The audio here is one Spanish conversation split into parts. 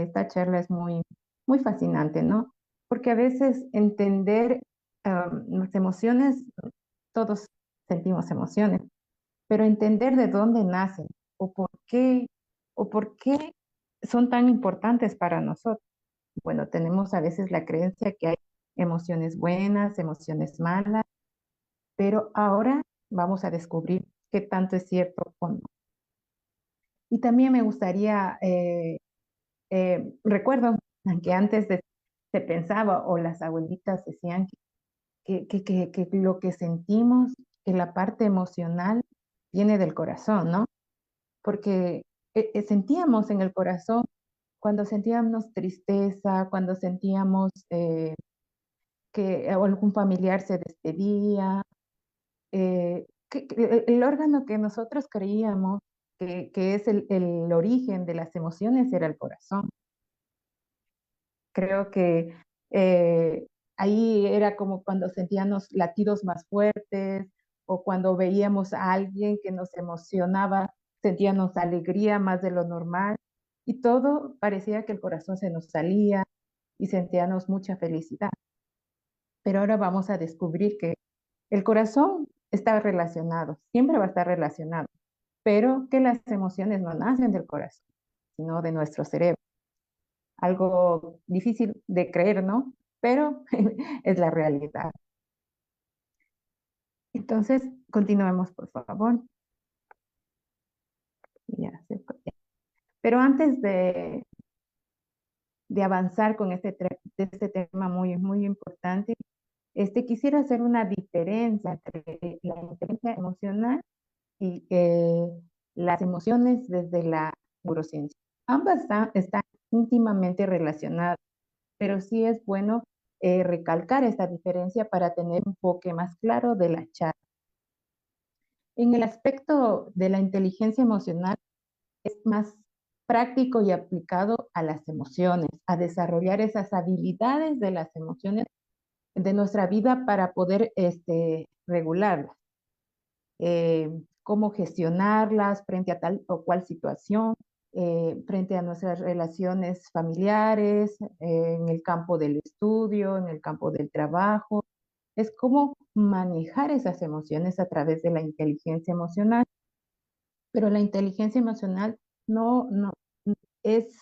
esta charla es muy fascinante, ¿no? Porque a veces entender las emociones, todos sentimos emociones, pero entender de dónde nacen o o por qué son tan importantes para nosotros. Bueno, tenemos a veces la creencia que hay emociones buenas, emociones malas, pero ahora vamos a descubrir qué tanto es cierto o no. Y también me gustaría, recuerdo que se pensaba o las abuelitas decían que lo que sentimos, que la parte emocional viene del corazón, ¿no? Porque sentíamos en el corazón cuando sentíamos tristeza, cuando sentíamos que algún familiar se despedía, el órgano que nosotros creíamos que es el origen de las emociones era el corazón. Creo que eh, ahí era como cuando sentíamos latidos más fuertes o cuando veíamos a alguien que nos emocionaba, sentíamos alegría más de lo normal y todo parecía que el corazón se nos salía y sentíamos mucha felicidad. Pero ahora vamos a descubrir que el corazón está relacionado, siempre va a estar relacionado, pero que las emociones no nacen del corazón, sino de nuestro cerebro. Algo difícil de creer, ¿no? Pero es la realidad. Entonces, continuemos, por favor. Ya se fue. Pero antes de avanzar con de este tema muy importante, quisiera hacer una diferencia entre la inteligencia emocional y las emociones desde la neurociencia. Ambas están íntimamente relacionadas, pero sí es bueno recalcar esta diferencia para tener un enfoque más claro de la charla. En el aspecto de la inteligencia emocional es más práctico y aplicado a las emociones, a desarrollar esas habilidades de las emociones de nuestra vida para poder regularlas, cómo gestionarlas frente a tal o cual situación, frente a nuestras relaciones familiares, en el campo del estudio, en el campo del trabajo. Es cómo manejar esas emociones a través de la inteligencia emocional, pero la inteligencia emocional no es,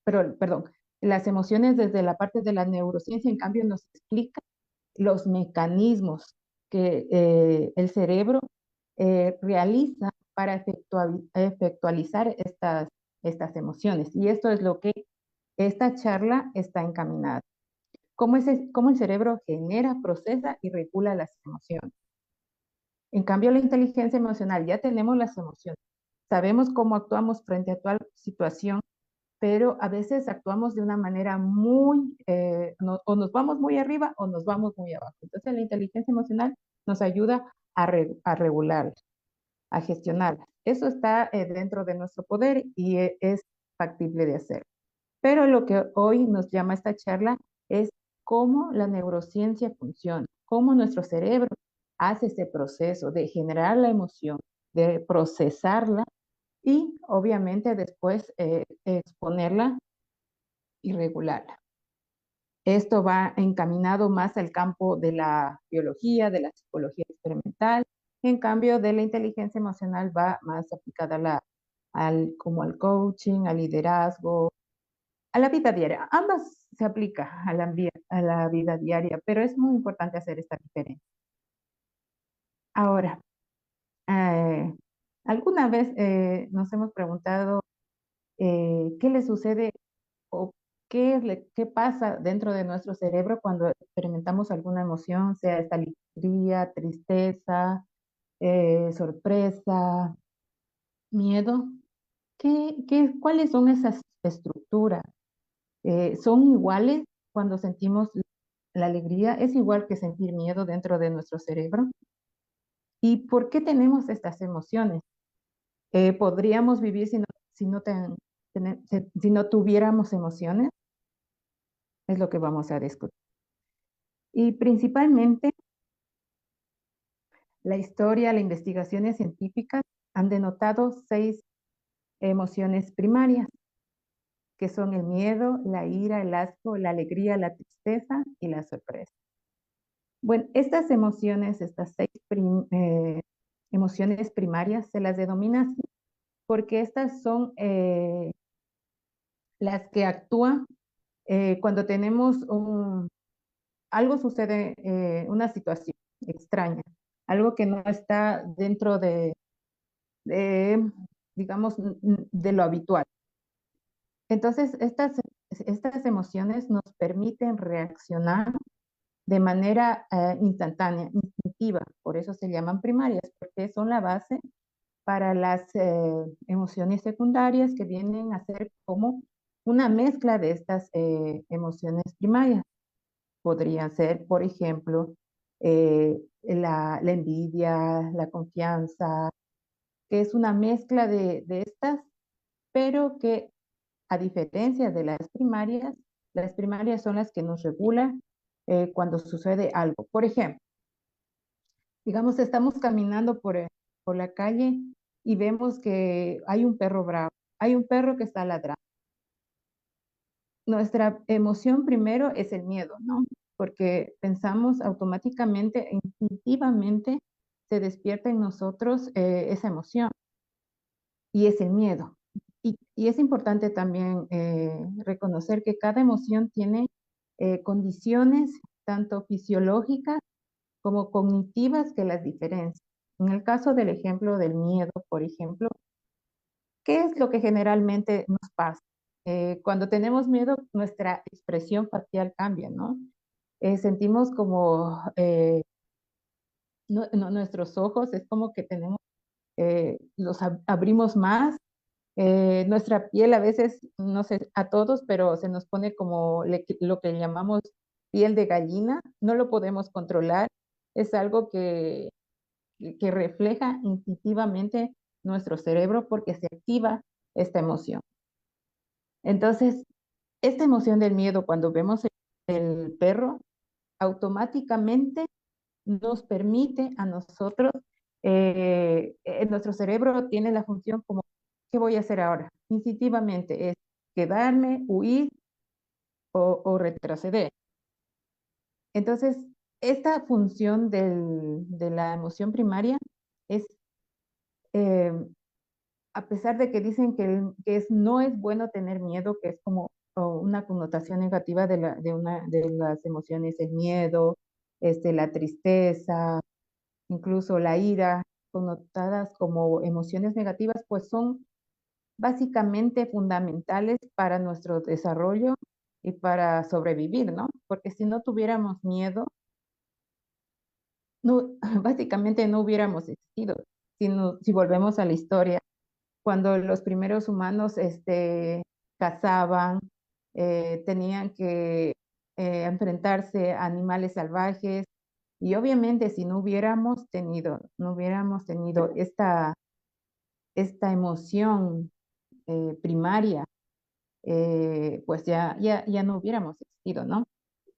perdón, las emociones desde la parte de la neurociencia, en cambio, nos explica los mecanismos que el cerebro realiza para efectualizar estas emociones. Y esto es lo que esta charla está encaminada. Cómo el cerebro genera, procesa y regula las emociones. En cambio, la inteligencia emocional, ya tenemos las emociones, sabemos cómo actuamos frente a tal situación, pero a veces actuamos de una manera o nos vamos muy arriba o nos vamos muy abajo. Entonces la inteligencia emocional nos ayuda a regularla, a gestionarla. Eso está dentro de nuestro poder y es factible de hacer. Pero lo que hoy nos llama esta charla es cómo la neurociencia funciona, cómo nuestro cerebro hace ese proceso de generar la emoción, de procesarla y obviamente después exponerla y regularla. Esto va encaminado más al campo de la biología, de la psicología experimental. En cambio, de la inteligencia emocional va más aplicada como al coaching, al liderazgo, a la vida diaria. Ambas se aplica a la vida diaria, pero es muy importante hacer esta diferencia. Ahora, eh, ¿alguna vez nos hemos preguntado qué le sucede o qué pasa dentro de nuestro cerebro cuando experimentamos alguna emoción, sea esta alegría, tristeza, sorpresa, miedo? ¿Cuáles son esas estructuras? ¿Son iguales cuando sentimos la alegría? ¿Es igual que sentir miedo dentro de nuestro cerebro? ¿Y por qué tenemos estas emociones? ¿Podríamos vivir si no tuviéramos emociones? Es lo que vamos a discutir. Y principalmente la historia, las investigaciones científicas han denotado 6 emociones primarias. que son el miedo, la ira, el asco, la alegría, la tristeza y la sorpresa. Bueno, estas emociones, estas emociones primarias, se las denomina así porque estas son las que actúan cuando tenemos algo sucede, una situación extraña, algo que no está dentro de, digamos, de lo habitual. Entonces, estas emociones nos permiten reaccionar de manera instantánea, instintiva, por eso se llaman primarias, porque son la base para las emociones secundarias que vienen a ser como una mezcla de estas emociones primarias. Podrían ser, por ejemplo, la envidia, la confianza, que es una mezcla de estas, pero que a diferencia de las primarias son las que nos regulan cuando sucede algo. Por ejemplo, digamos, estamos caminando por la calle y vemos que hay un perro bravo, hay un perro que está ladrando. Nuestra emoción primero es el miedo, ¿no? Porque pensamos automáticamente, instintivamente, se despierta en nosotros esa emoción y es el miedo. Y es importante también reconocer que cada emoción tiene condiciones tanto fisiológicas como cognitivas que las diferencian. En el caso del ejemplo del miedo, por ejemplo, ¿qué es lo que generalmente nos pasa? Cuando tenemos miedo, nuestra expresión facial cambia, ¿no? Sentimos como nuestros ojos, es como que tenemos, los abrimos más, nuestra piel a veces, no sé, a todos, pero se nos pone como lo que llamamos piel de gallina, no lo podemos controlar, es algo que refleja instintivamente nuestro cerebro porque se activa esta emoción. Entonces, esta emoción del miedo, cuando vemos el perro, automáticamente nos permite a nosotros, nuestro cerebro tiene la función como, ¿qué voy a hacer ahora? Instintivamente es quedarme, huir o retroceder. Entonces, esta función de la emoción primaria es, eh, a pesar de que dicen no es bueno tener miedo, que es como una connotación negativa de las emociones, el miedo, la tristeza, incluso la ira, connotadas como emociones negativas, pues son básicamente fundamentales para nuestro desarrollo y para sobrevivir, ¿no? Porque si no tuviéramos miedo, no, básicamente no hubiéramos existido. Si volvemos a la historia, cuando los primeros humanos cazaban, tenían que enfrentarse a animales salvajes, y obviamente si no hubiéramos tenido esta emoción primaria, pues ya no hubiéramos existido, ¿no?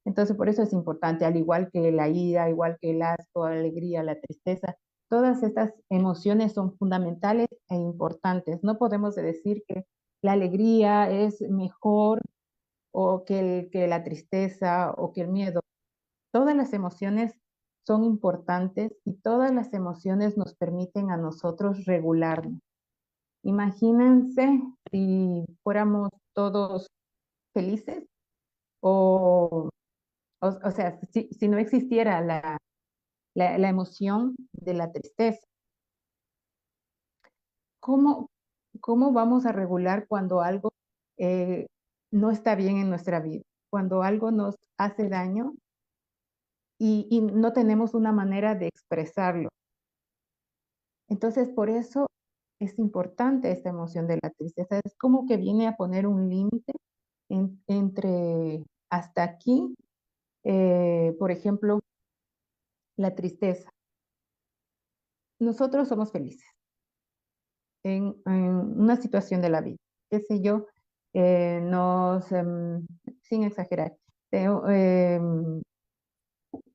Entonces, por eso es importante, al igual que la ira, igual que el asco, la alegría, la tristeza, todas estas emociones son fundamentales e importantes. No podemos decir que la alegría es mejor o que la tristeza o que el miedo. Todas las emociones son importantes y todas las emociones nos permiten a nosotros regularnos. Imagínense si fuéramos todos felices o o sea, si no existiera la emoción de la tristeza, ¿cómo, cómo vamos a regular cuando algo eh, no está bien en nuestra vida? Cuando algo nos hace daño y no tenemos una manera de expresarlo. Entonces, por eso es importante esta emoción de la tristeza. Es como que viene a poner un límite entre hasta aquí, por ejemplo, la tristeza. Nosotros somos felices en una situación de la vida, qué sé yo, sin exagerar, eh, em,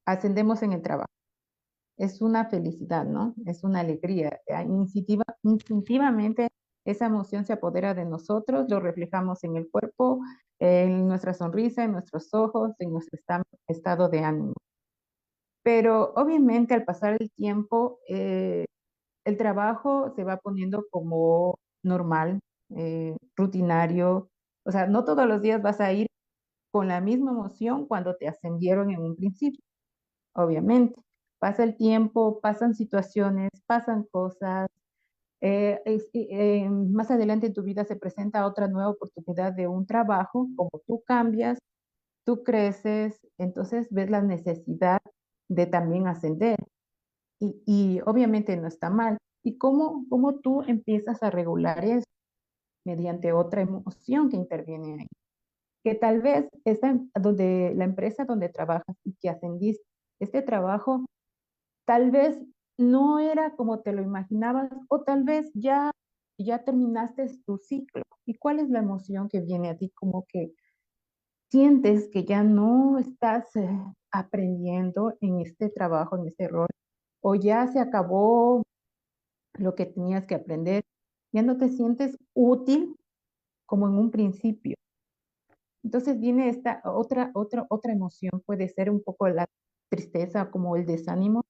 ascendemos en el trabajo. Es una felicidad, ¿no? Es una alegría. Instintivamente esa emoción se apodera de nosotros, lo reflejamos en el cuerpo, en nuestra sonrisa, en nuestros ojos, en nuestro estado de ánimo. Pero obviamente al pasar el tiempo, el trabajo se va poniendo como normal, rutinario. O sea, no todos los días vas a ir con la misma emoción cuando te ascendieron en un principio, obviamente. Pasa el tiempo, pasan situaciones, pasan cosas. Más adelante en tu vida se presenta otra nueva oportunidad de un trabajo, como tú cambias, tú creces, entonces ves la necesidad de también ascender. Y obviamente no está mal. ¿Y cómo tú empiezas a regular eso? Mediante otra emoción que interviene ahí. Que tal vez donde la empresa donde trabajas y que ascendiste, este trabajo tal vez no era como te lo imaginabas o tal vez ya terminaste tu ciclo. ¿Y cuál es la emoción que viene a ti? Como que sientes que ya no estás aprendiendo en este trabajo, en este rol, o ya se acabó lo que tenías que aprender, ya no te sientes útil como en un principio. Entonces viene esta otra emoción, puede ser un poco la tristeza, como el desánimo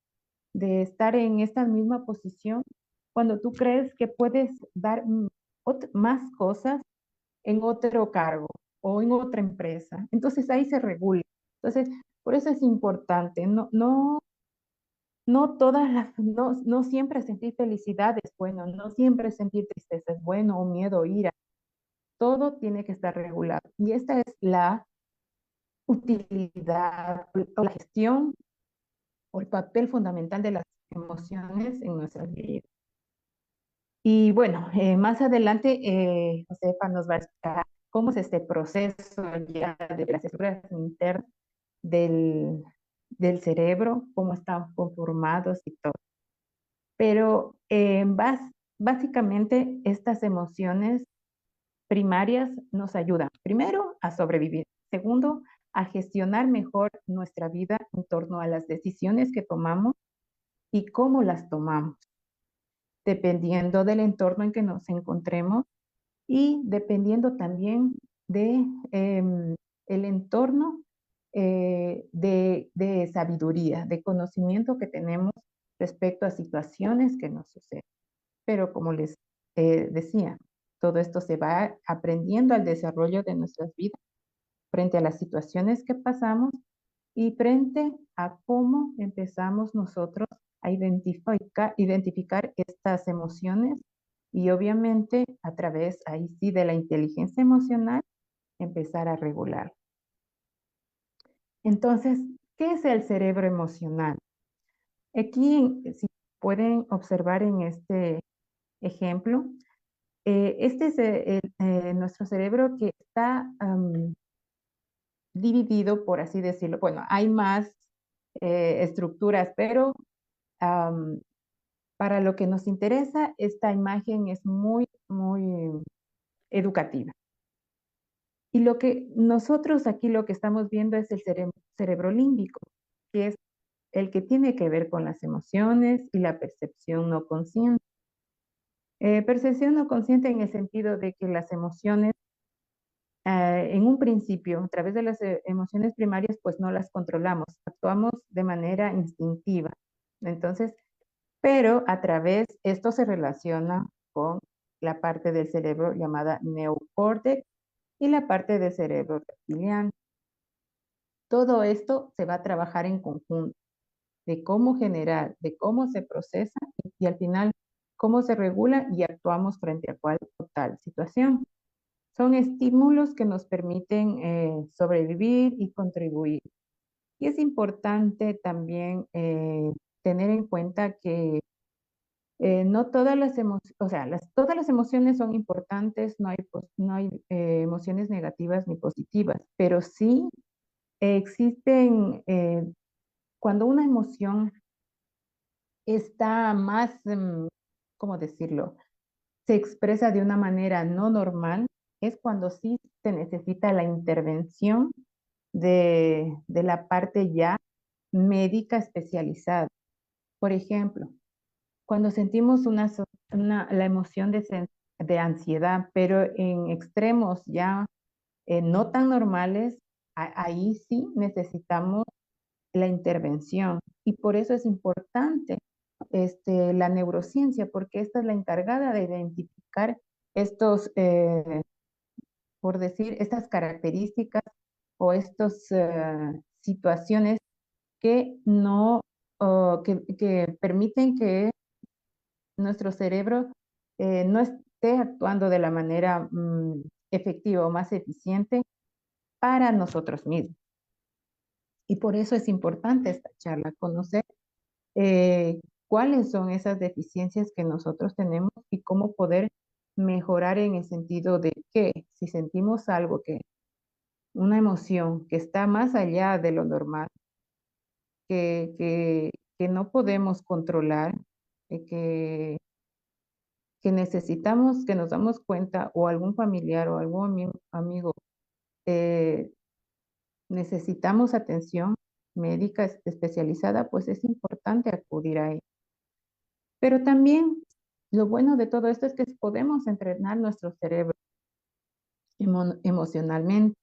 de estar en esta misma posición cuando tú crees que puedes dar más cosas en otro cargo o en otra empresa. Entonces ahí se regula. Entonces, por eso es importante, no siempre sentir felicidad es bueno, no siempre sentir tristeza es bueno, o miedo, o ira. Todo tiene que estar regulado. Y esta es la utilidad o la gestión o el papel fundamental de las emociones en nuestras vidas. Y bueno, más adelante Josefa nos va a explicar cómo es este proceso ya de las estructuras internas del, del cerebro, cómo están conformados y todo. Pero básicamente estas emociones primarias nos ayudan, primero, a sobrevivir, segundo, a gestionar mejor nuestra vida en torno a las decisiones que tomamos y cómo las tomamos, dependiendo del entorno en que nos encontremos y dependiendo también de el entorno de sabiduría, de conocimiento que tenemos respecto a situaciones que nos suceden. Pero como les decía, todo esto se va aprendiendo al desarrollo de nuestras vidas frente a las situaciones que pasamos y frente a cómo empezamos nosotros a identificar estas emociones y obviamente a través ahí sí de la inteligencia emocional empezar a regular. Entonces, ¿qué es el cerebro emocional? Aquí, si pueden observar en este ejemplo, este es nuestro cerebro que está dividido, por así decirlo. Bueno, hay más estructuras, pero um, para lo que nos interesa, esta imagen es muy educativa. Y lo que nosotros aquí lo que estamos viendo es el cerebro límbico, que es el que tiene que ver con las emociones y la percepción no consciente. Percepción no consciente en el sentido de que las emociones, en un principio, a través de las emociones primarias, pues no las controlamos, actuamos de manera instintiva. Entonces, pero a través, esto se relaciona con la parte del cerebro llamada neocórtex y la parte del cerebro reptiliano. Todo esto se va a trabajar en conjunto, de cómo generar, de cómo se procesa y al final cómo se regula y actuamos frente a cual o tal situación. Son estímulos que nos permiten sobrevivir y contribuir. Y es importante también tener en cuenta que no todas las emociones, o sea, todas las emociones son importantes, no hay emociones negativas ni positivas, pero sí existen, cuando una emoción está más, ¿cómo decirlo? Se expresa de una manera no normal, es cuando sí se necesita la intervención de la parte ya médica especializada. Por ejemplo, cuando sentimos la emoción de de ansiedad, pero en extremos ya no tan normales, ahí sí necesitamos la intervención. Y por eso es importante la neurociencia, porque esta es la encargada de identificar estos, por decir, estas características o estas situaciones que no, que permiten que nuestro cerebro no esté actuando de la manera efectiva o más eficiente para nosotros mismos. Y por eso es importante esta charla, conocer cuáles son esas deficiencias que nosotros tenemos y cómo poder mejorar en el sentido de que si sentimos algo que, una emoción que está más allá de lo normal, que no podemos controlar, eh, que, que necesitamos, que nos damos cuenta, o algún familiar o algún amigo, eh, necesitamos atención médica especializada, pues es importante acudir a ella. Pero también lo bueno de todo esto es que podemos entrenar nuestro cerebro emocionalmente.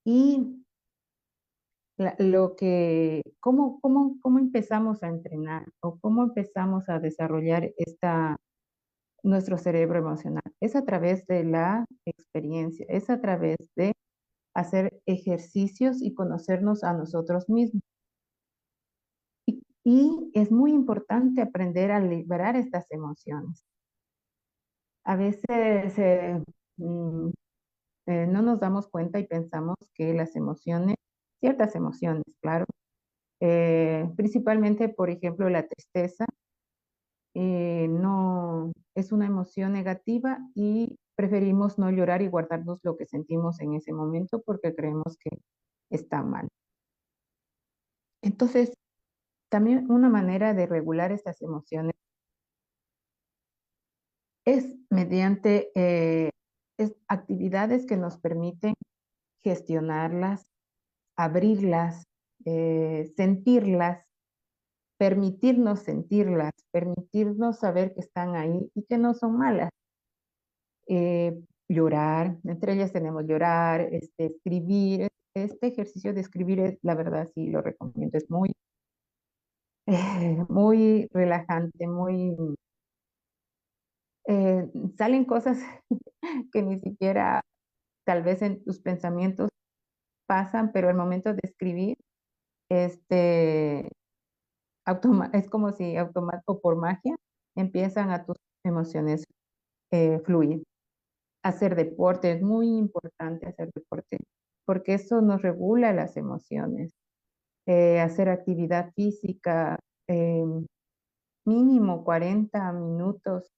Y cómo empezamos a entrenar o cómo empezamos a desarrollar nuestro cerebro emocional. Es a través de la experiencia, es a través de hacer ejercicios y conocernos a nosotros mismos. Y es muy importante aprender a liberar estas emociones. A veces mm, no nos damos cuenta y pensamos que las emociones, ciertas emociones, claro, principalmente, por ejemplo, la tristeza, no es una emoción negativa y preferimos no llorar y guardarnos lo que sentimos en ese momento porque creemos que está mal. Entonces, también una manera de regular estas emociones es mediante actividades que nos permiten gestionarlas, abrirlas, sentirlas, permitirnos saber que están ahí y que no son malas. Llorar, entre ellas tenemos llorar, escribir. Este ejercicio de escribir es, la verdad, sí lo recomiendo, es muy, muy relajante, salen cosas que ni siquiera tal vez en tus pensamientos pasan, pero al momento de escribir, este, es como si automático por magia empiezan a tus emociones fluir. Hacer deporte, es muy importante hacer deporte, porque eso nos regula las emociones. Hacer actividad física, eh, mínimo 40 minutos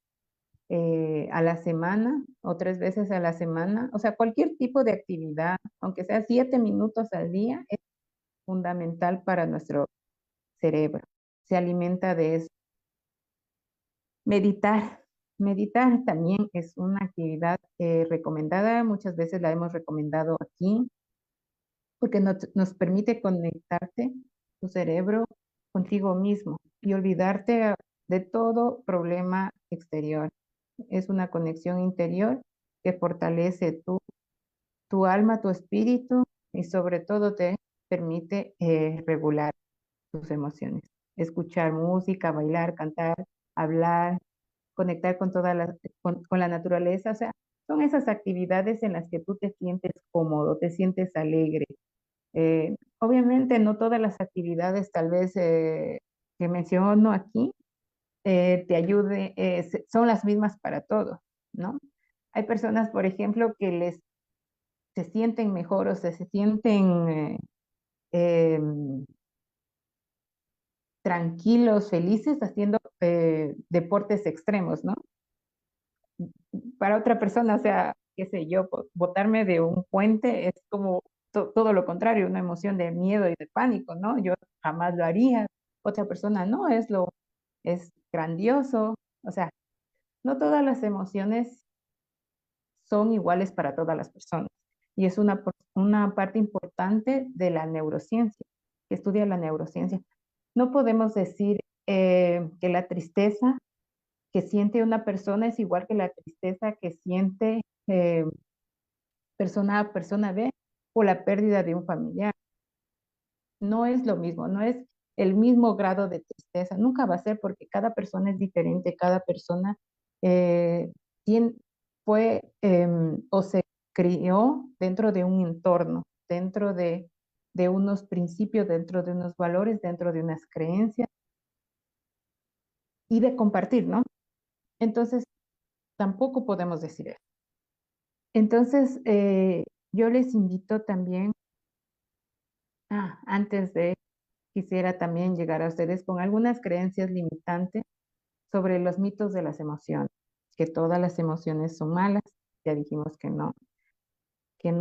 a la semana o 3 veces a la semana, o sea, cualquier tipo de actividad, aunque sea 7 minutos al día, es fundamental para nuestro cerebro. Se alimenta de eso. Meditar. Meditar también es una actividad recomendada, muchas veces la hemos recomendado aquí, porque nos permite conectarte tu cerebro contigo mismo y olvidarte de todo problema exterior. Es una conexión interior que fortalece tu alma, tu espíritu y sobre todo te permite regular tus emociones. Escuchar música, bailar, cantar, hablar, conectar con la naturaleza. O sea, son esas actividades en las que tú te sientes cómodo, te sientes alegre. Obviamente no todas las actividades tal vez que menciono aquí te ayude, son las mismas para todos, ¿no? Hay personas, por ejemplo, que se sienten mejor o se sienten em, tranquilos, felices haciendo deportes extremos, ¿no? Para otra persona, o sea, qué sé yo, botarme de un puente es como todo lo contrario, una emoción de miedo y de pánico, ¿no? Yo jamás lo haría. Otra persona no, es grandioso. O sea, no todas las emociones son iguales para todas las personas. Y es una parte importante de la neurociencia, que estudia la neurociencia. No podemos decir que la tristeza que siente una persona es igual que la tristeza que siente persona A, persona B, o la pérdida de un familiar. No es lo mismo, no es el mismo grado de tristeza, nunca va a ser porque cada persona es diferente, cada persona eh, tiene, fue o se crió dentro de un entorno, dentro de unos principios, dentro de unos valores, dentro de unas creencias y de compartir, ¿no? Entonces, tampoco podemos decir eso. Entonces, yo les invito también, antes de, quisiera también llegar a ustedes con algunas creencias limitantes sobre los mitos de las emociones, que todas las emociones son malas, ya dijimos que no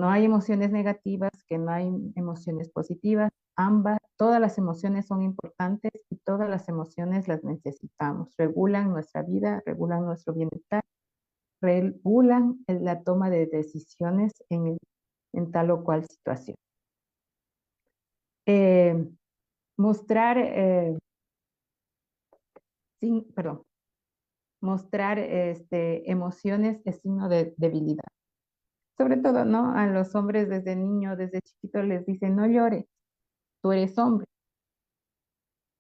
hay emociones negativas, que no hay emociones positivas, ambas, todas las emociones son importantes y todas las emociones las necesitamos, regulan nuestra vida, regulan nuestro bienestar, regulan la toma de decisiones en tal o cual situación. Eh, mostrar, perdón, mostrar emociones es signo de debilidad. Sobre todo, ¿no? A los hombres desde niño, desde chiquito les dicen, no llores, tú eres hombre.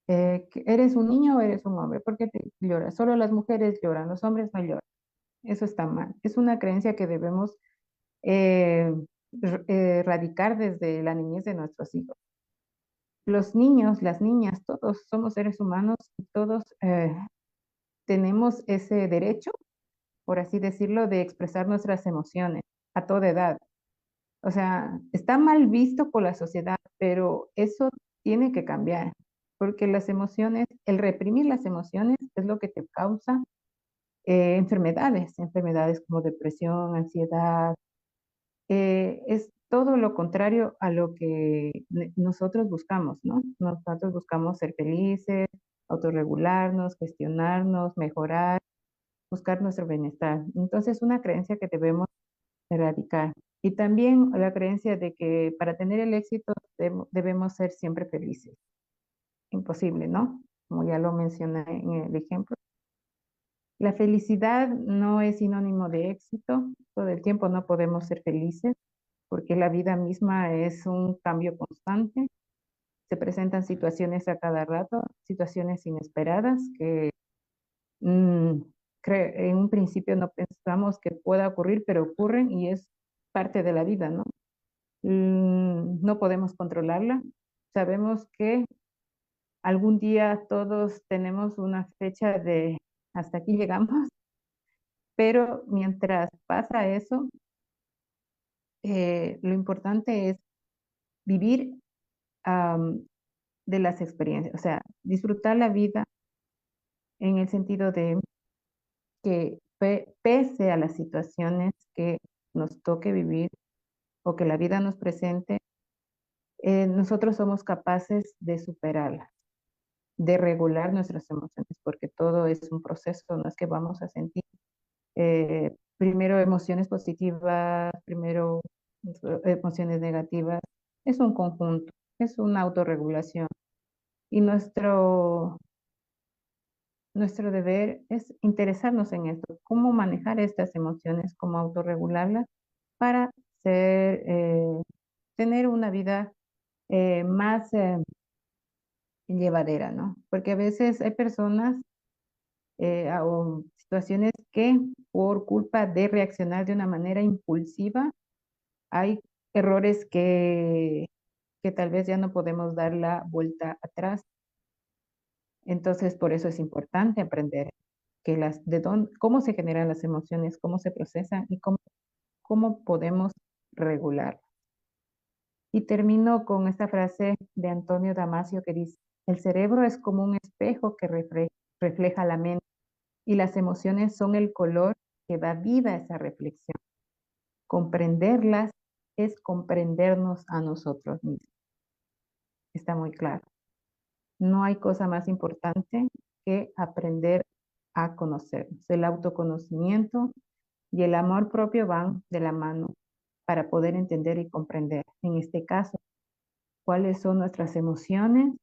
¿Eres un niño o eres un hombre? ¿Por qué te lloras? Solo las mujeres lloran, los hombres no lloran. Eso está mal. Es una creencia que debemos eh, erradicar desde la niñez de nuestros hijos. Los niños, las niñas, todos somos seres humanos y todos tenemos ese derecho, por así decirlo, de expresar nuestras emociones a toda edad. O sea, está mal visto por la sociedad, pero eso tiene que cambiar, porque las emociones, el reprimir las emociones es lo que te causa enfermedades como depresión, ansiedad. Es todo lo contrario a lo que nosotros buscamos, ¿no? Nosotros buscamos ser felices, autorregularnos, gestionarnos, mejorar, buscar nuestro bienestar. Entonces, una creencia que debemos erradicar. Y también la creencia de que para tener el éxito debemos ser siempre felices. Imposible, ¿no? Como ya lo mencioné en el ejemplo. La felicidad no es sinónimo de éxito. Todo el tiempo no podemos ser felices porque la vida misma es un cambio constante. Se presentan situaciones a cada rato, situaciones inesperadas que mm, en un principio no pensamos que pueda ocurrir, pero ocurren y es parte de la vida, ¿no? No podemos controlarla. Sabemos que algún día todos tenemos una fecha de hasta aquí llegamos, pero mientras pasa eso, lo importante es vivir de las experiencias, o sea, disfrutar la vida en el sentido de que pese a las situaciones que nos toque vivir o que la vida nos presente, nosotros somos capaces de superarlas, de regular nuestras emociones, porque todo es un proceso, no es que vamos a sentir primero emociones positivas, primero emociones negativas, es un conjunto, es una autorregulación. Y nuestro deber es interesarnos en esto, cómo manejar estas emociones, cómo autorregularlas para tener una vida más llevadera, ¿no? Porque a veces hay personas o situaciones que por culpa de reaccionar de una manera impulsiva, hay errores que tal vez ya no podemos dar la vuelta atrás. Entonces, por eso es importante aprender que cómo se generan las emociones, cómo se procesan y cómo podemos regular. Y termino con esta frase de Antonio Damasio que dice, el cerebro es como un espejo que refleja la mente y las emociones son el color que da vida a esa reflexión. Comprenderlas es comprendernos a nosotros mismos. Está muy claro. No hay cosa más importante que aprender a conocernos. El autoconocimiento y el amor propio van de la mano para poder entender y comprender, en este caso, cuáles son nuestras emociones,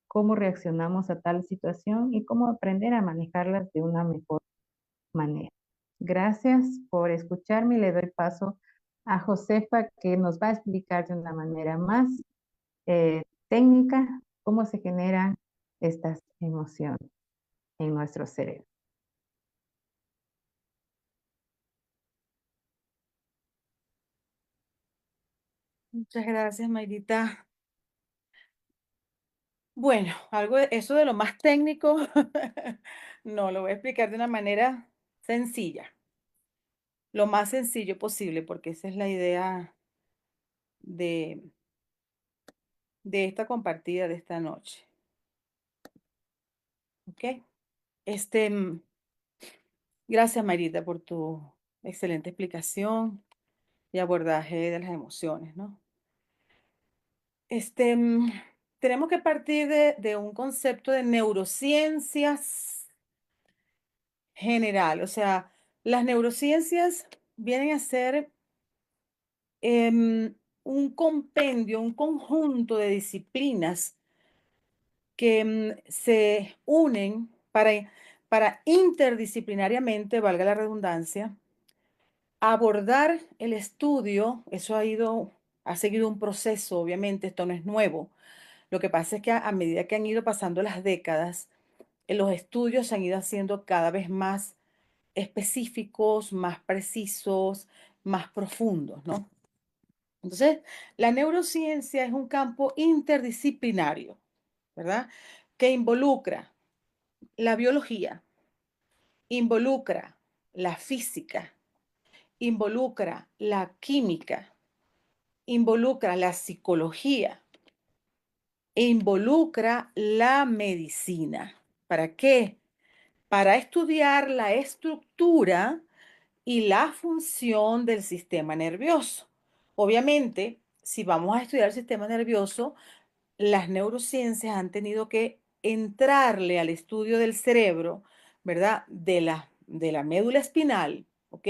cómo reaccionamos a tal situación y cómo aprender a manejarlas de una mejor manera. Gracias por escucharme y le doy paso a Josefa, que nos va a explicar de una manera más técnica cómo se generan estas emociones en nuestro cerebro. Muchas gracias, Mayrita. Bueno, eso de lo más técnico, no, lo voy a explicar de una manera sencilla, lo más sencillo posible, porque esa es la idea de, de esta compartida de esta noche. ¿Ok? Este, mm, Gracias, Mayrita, por tu excelente explicación y abordaje de las emociones, ¿no? Este, mm, Tenemos que partir de un concepto de neurociencias general. O sea, las neurociencias vienen a ser un compendio, un conjunto de disciplinas que se unen para interdisciplinariamente, valga la redundancia, abordar el estudio. Eso ha seguido un proceso, obviamente, esto no es nuevo. Lo que pasa es que a medida que han ido pasando las décadas, los estudios se han ido haciendo cada vez más específicos, más precisos, más profundos, ¿no? Entonces, la neurociencia es un campo interdisciplinario, ¿verdad? Que involucra la biología, involucra la física, involucra la química, involucra la psicología e involucra la medicina. ¿Para qué? Para estudiar la estructura y la función del sistema nervioso. Obviamente, si vamos a estudiar el sistema nervioso, las neurociencias han tenido que entrarle al estudio del cerebro, ¿verdad? De la médula espinal, ¿ok?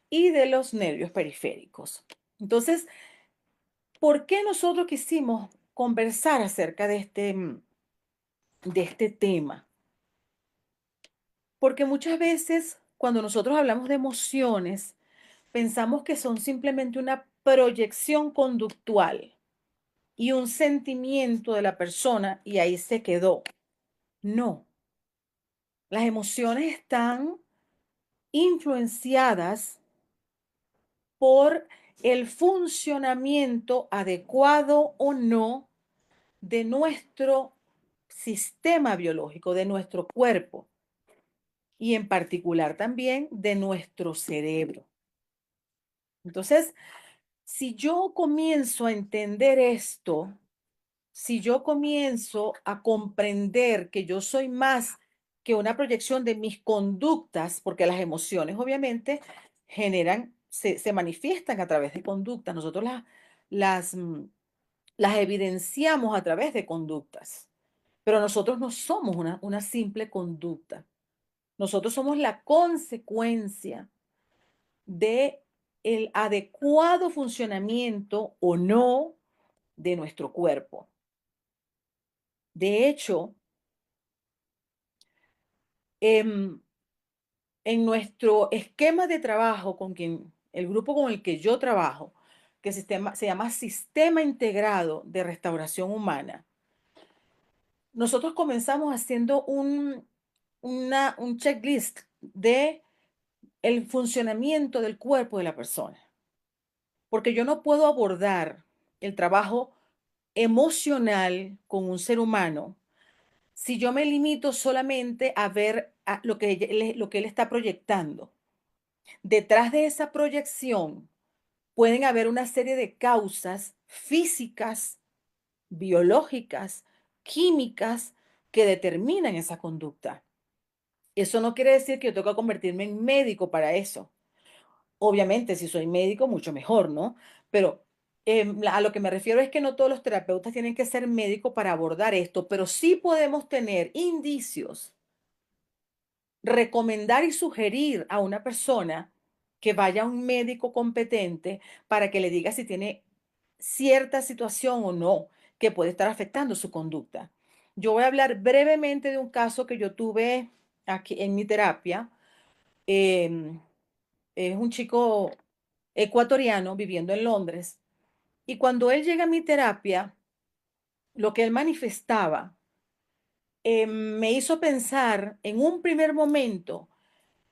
Y de los nervios periféricos. Entonces, ¿por qué nosotros quisimos conversar acerca de este tema? Porque muchas veces cuando nosotros hablamos de emociones, pensamos que son simplemente una proyección conductual y un sentimiento de la persona y ahí se quedó. No, las emociones están influenciadas por el funcionamiento adecuado o no de nuestro sistema biológico, de nuestro cuerpo y en particular también de nuestro cerebro. Entonces, si yo comienzo a entender esto, si yo comienzo a comprender que yo soy más que una proyección de mis conductas, porque las emociones obviamente se manifiestan a través de conductas, nosotros las, mm, las evidenciamos a través de conductas, pero nosotros no somos una simple conducta, nosotros somos la consecuencia de el adecuado funcionamiento o no de nuestro cuerpo. De hecho, em, en nuestro esquema de trabajo el grupo con el que yo trabajo, que se llama Sistema Integrado de Restauración Humana, nosotros comenzamos haciendo un checklist de el funcionamiento del cuerpo de la persona, porque yo no puedo abordar el trabajo emocional con un ser humano si yo me limito solamente a ver lo que él está proyectando. Detrás de esa proyección pueden haber una serie de causas físicas, biológicas, químicas que determinan esa conducta. Eso no quiere decir que yo tengo que convertirme en médico para eso. Obviamente, si soy médico, mucho mejor, ¿no? Pero a lo que me refiero es que no todos los terapeutas tienen que ser médicos para abordar esto, pero sí podemos tener indicios, recomendar y sugerir a una persona que vaya a un médico competente para que le diga si tiene cierta situación o no que puede estar afectando su conducta. Yo voy a hablar brevemente de un caso que yo tuve aquí en mi terapia. em, es un chico ecuatoriano viviendo en Londres. Y cuando él llega a mi terapia, lo que él manifestaba me hizo pensar en un primer momento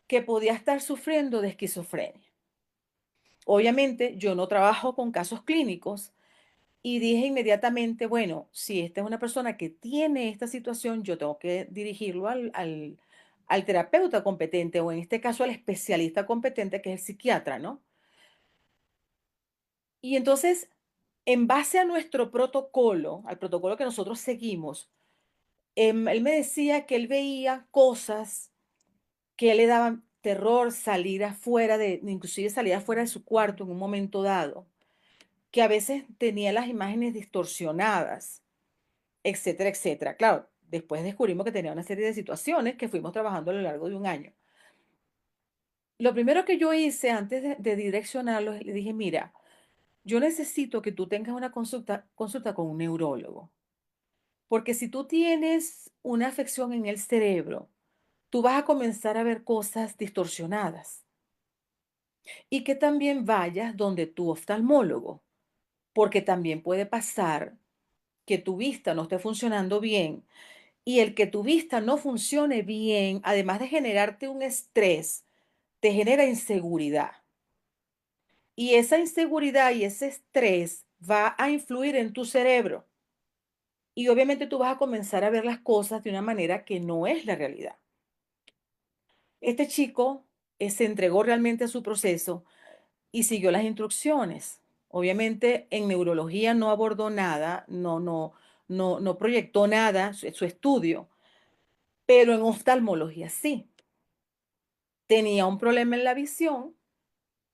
que podía estar sufriendo de esquizofrenia. Obviamente, yo no trabajo con casos clínicos y dije inmediatamente, bueno, si esta es una persona que tiene esta situación, yo tengo que dirigirlo al terapeuta competente o en este caso al especialista competente que es el psiquiatra, ¿no? Y entonces, en base a nuestro protocolo, al protocolo que nosotros seguimos, él me decía que él veía cosas que le daban terror salir afuera inclusive salir afuera de su cuarto en un momento dado, que a veces tenía las imágenes distorsionadas, etcétera, etcétera. Claro, después descubrimos que tenía una serie de situaciones que fuimos trabajando a lo largo de un año. Lo primero que yo hice antes de direccionarlo, le dije, mira, yo necesito que tú tengas una consulta con un neurólogo, porque si tú tienes una afección en el cerebro, tú vas a comenzar a ver cosas distorsionadas y que también vayas donde tu oftalmólogo, porque también puede pasar que tu vista no esté funcionando bien y el que tu vista no funcione bien, además de generarte un estrés, te genera inseguridad. Y esa inseguridad y ese estrés va a influir en tu cerebro. Y obviamente tú vas a comenzar a ver las cosas de una manera que no es la realidad. Este chico se entregó realmente a su proceso y siguió las instrucciones. Obviamente en neurología no abordó nada, no proyectó nada, su estudio, pero en oftalmología sí. Tenía un problema en la visión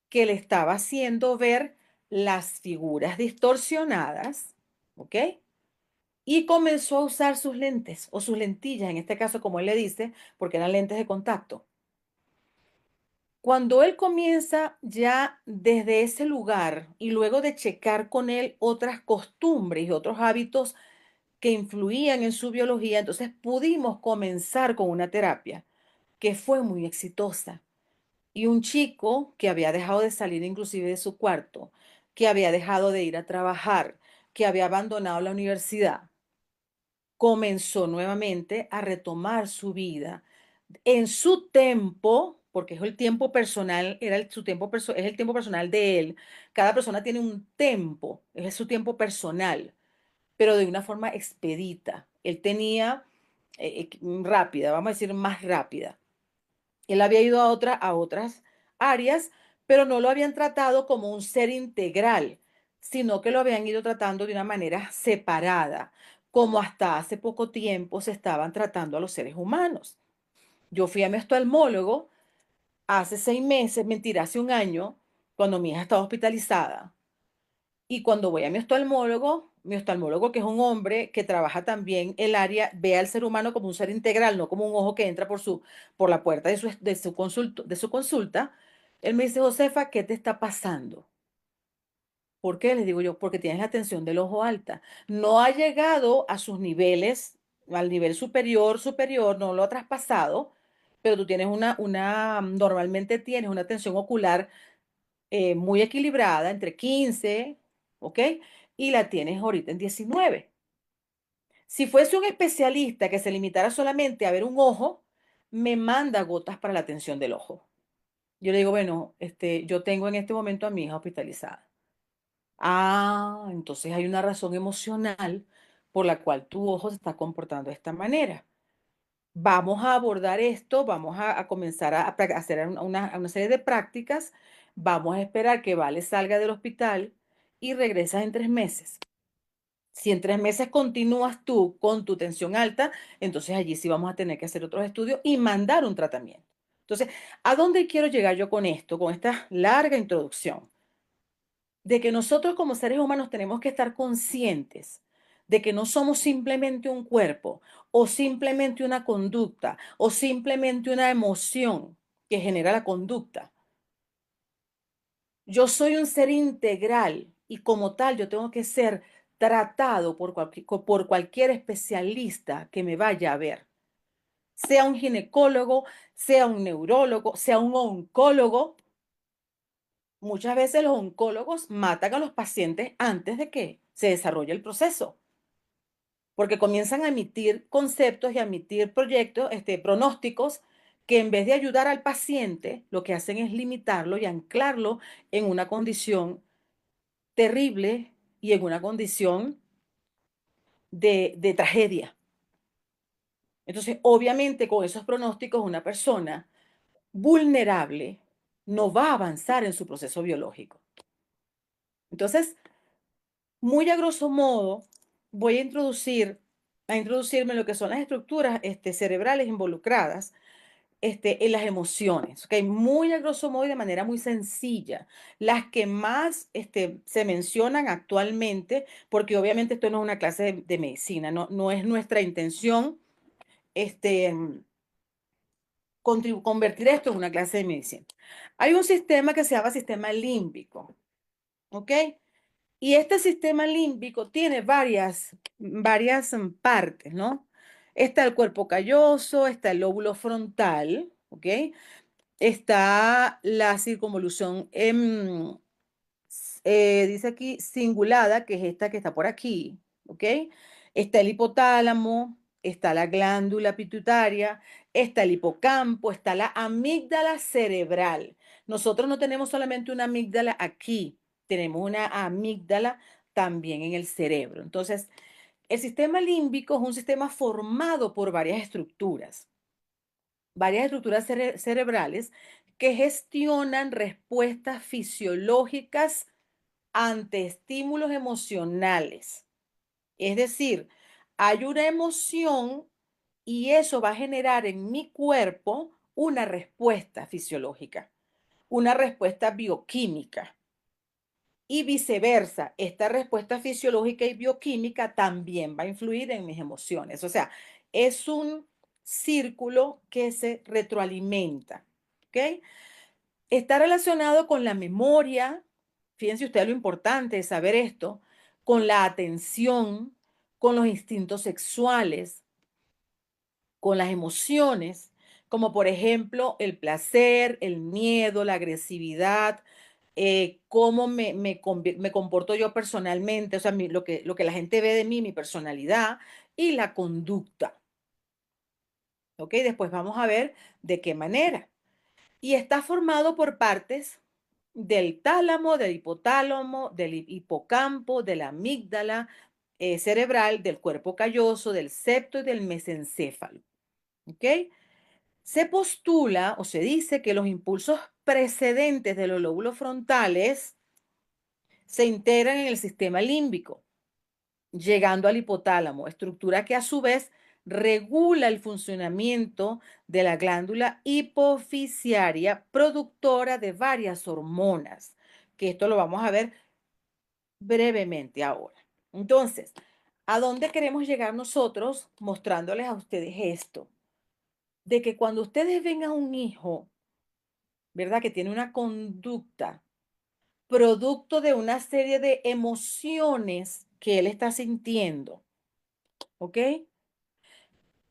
que le estaba haciendo ver las figuras distorsionadas, ¿ok? Y comenzó a usar sus lentes o sus lentillas, en este caso, como él le dice, porque eran lentes de contacto. Cuando él comienza ya desde ese lugar y luego de checar con él otras costumbres y otros hábitos que influían en su biología, entonces pudimos comenzar con una terapia que fue muy exitosa. Y un chico que había dejado de salir inclusive de su cuarto, que había dejado de ir a trabajar, que había abandonado la universidad, comenzó nuevamente a retomar su vida en su tiempo, porque es el tiempo personal, su tiempo es el tiempo personal de él. Cada persona tiene un tiempo, es su tiempo personal, pero de una forma expedita. Él tenía rápida, vamos a decir más rápida. Él había ido a otras áreas, pero no lo habían tratado como un ser integral, sino que lo habían ido tratando de una manera separada, como hasta hace poco tiempo se estaban tratando a los seres humanos. Yo fui a mi oftalmólogo hace 6 meses, mentira, hace un año, cuando mi hija estaba hospitalizada. Y cuando voy a mi oftalmólogo, que es un hombre que trabaja también el área, ve al ser humano como un ser integral, no como un ojo que entra por la puerta de su consulta, él me dice, Josefa, ¿qué te está pasando? ¿Por qué? Les digo yo, porque tienes la tensión del ojo alta. No ha llegado a sus niveles, al nivel superior, no lo ha traspasado, pero tú tienes normalmente tienes una tensión ocular muy equilibrada, entre 15, ¿ok? Y la tienes ahorita en 19. Si fuese un especialista que se limitara solamente a ver un ojo, me manda gotas para la tensión del ojo. Yo le digo, bueno, yo tengo en este momento a mi hija hospitalizada. Ah, entonces hay una razón emocional por la cual tu ojo se está comportando de esta manera. Vamos a abordar esto, vamos a comenzar a hacer una serie de prácticas, vamos a esperar que Vale salga del hospital y regresas en 3 meses. Si en 3 meses continúas tú con tu tensión alta, entonces allí sí vamos a tener que hacer otros estudios y mandar un tratamiento. Entonces, ¿a dónde quiero llegar yo con esto, con esta larga introducción? De que nosotros como seres humanos tenemos que estar conscientes de que no somos simplemente un cuerpo o simplemente una conducta o simplemente una emoción que genera la conducta. Yo soy un ser integral y como tal yo tengo que ser tratado por cualquier especialista que me vaya a ver. sea un ginecólogo, sea un neurólogo, sea un oncólogo. Muchas veces los oncólogos matan a los pacientes antes de que se desarrolle el proceso, porque comienzan a emitir conceptos y a emitir proyectos, pronósticos, que en vez de ayudar al paciente, lo que hacen es limitarlo y anclarlo en una condición terrible y en una condición de tragedia. Entonces, obviamente, con esos pronósticos, una persona vulnerable no va a avanzar en su proceso biológico. Entonces, muy a grosso modo, voy a introducirme en lo que son las estructuras cerebrales involucradas en las emociones, ¿ok? Muy a grosso modo y de manera muy sencilla. Las que más se mencionan actualmente, porque obviamente esto no es una clase de medicina, no es nuestra intención este, convertir esto en una clase de medicina. Hay un sistema que se llama sistema límbico, ¿ok? Y este sistema límbico tiene varias partes, ¿no? Está el cuerpo calloso, está el lóbulo frontal, ¿ok? Está la circunvolución, dice aquí cingulada, que es esta que está por aquí, ¿ok? Está el hipotálamo, está la glándula pituitaria, está el hipocampo, está la amígdala cerebral. Nosotros no tenemos solamente una amígdala aquí, tenemos una amígdala también en el cerebro. Entonces, el sistema límbico es un sistema formado por varias estructuras cerebrales que gestionan respuestas fisiológicas ante estímulos emocionales. Es decir, hay una emoción y eso va a generar en mi cuerpo una respuesta fisiológica, una respuesta bioquímica. Y viceversa, esta respuesta fisiológica y bioquímica también va a influir en mis emociones. O sea, es un círculo que se retroalimenta. ¿Ok? Está relacionado con la memoria, fíjense ustedes lo importante de saber esto, con la atención, con los instintos sexuales, con las emociones, como por ejemplo el placer, el miedo, la agresividad, cómo me comporto yo personalmente, o sea, lo que la gente ve de mí, mi personalidad y la conducta. ¿Ok? Después vamos a ver de qué manera. Y está formado por partes del tálamo, del hipotálamo, del hipocampo, de la amígdala cerebral, del cuerpo calloso, del septo y del mesencéfalo. ¿Ok? Se postula o se dice que los impulsos precedentes de los lóbulos frontales se integran en el sistema límbico, llegando al hipotálamo, estructura que a su vez regula el funcionamiento de la glándula hipofisiaria, productora de varias hormonas, que esto lo vamos a ver brevemente ahora. Entonces, ¿a dónde queremos llegar nosotros mostrándoles a ustedes esto? De que cuando ustedes ven a un hijo, ¿verdad? Que tiene una conducta producto de una serie de emociones que él está sintiendo, ¿ok?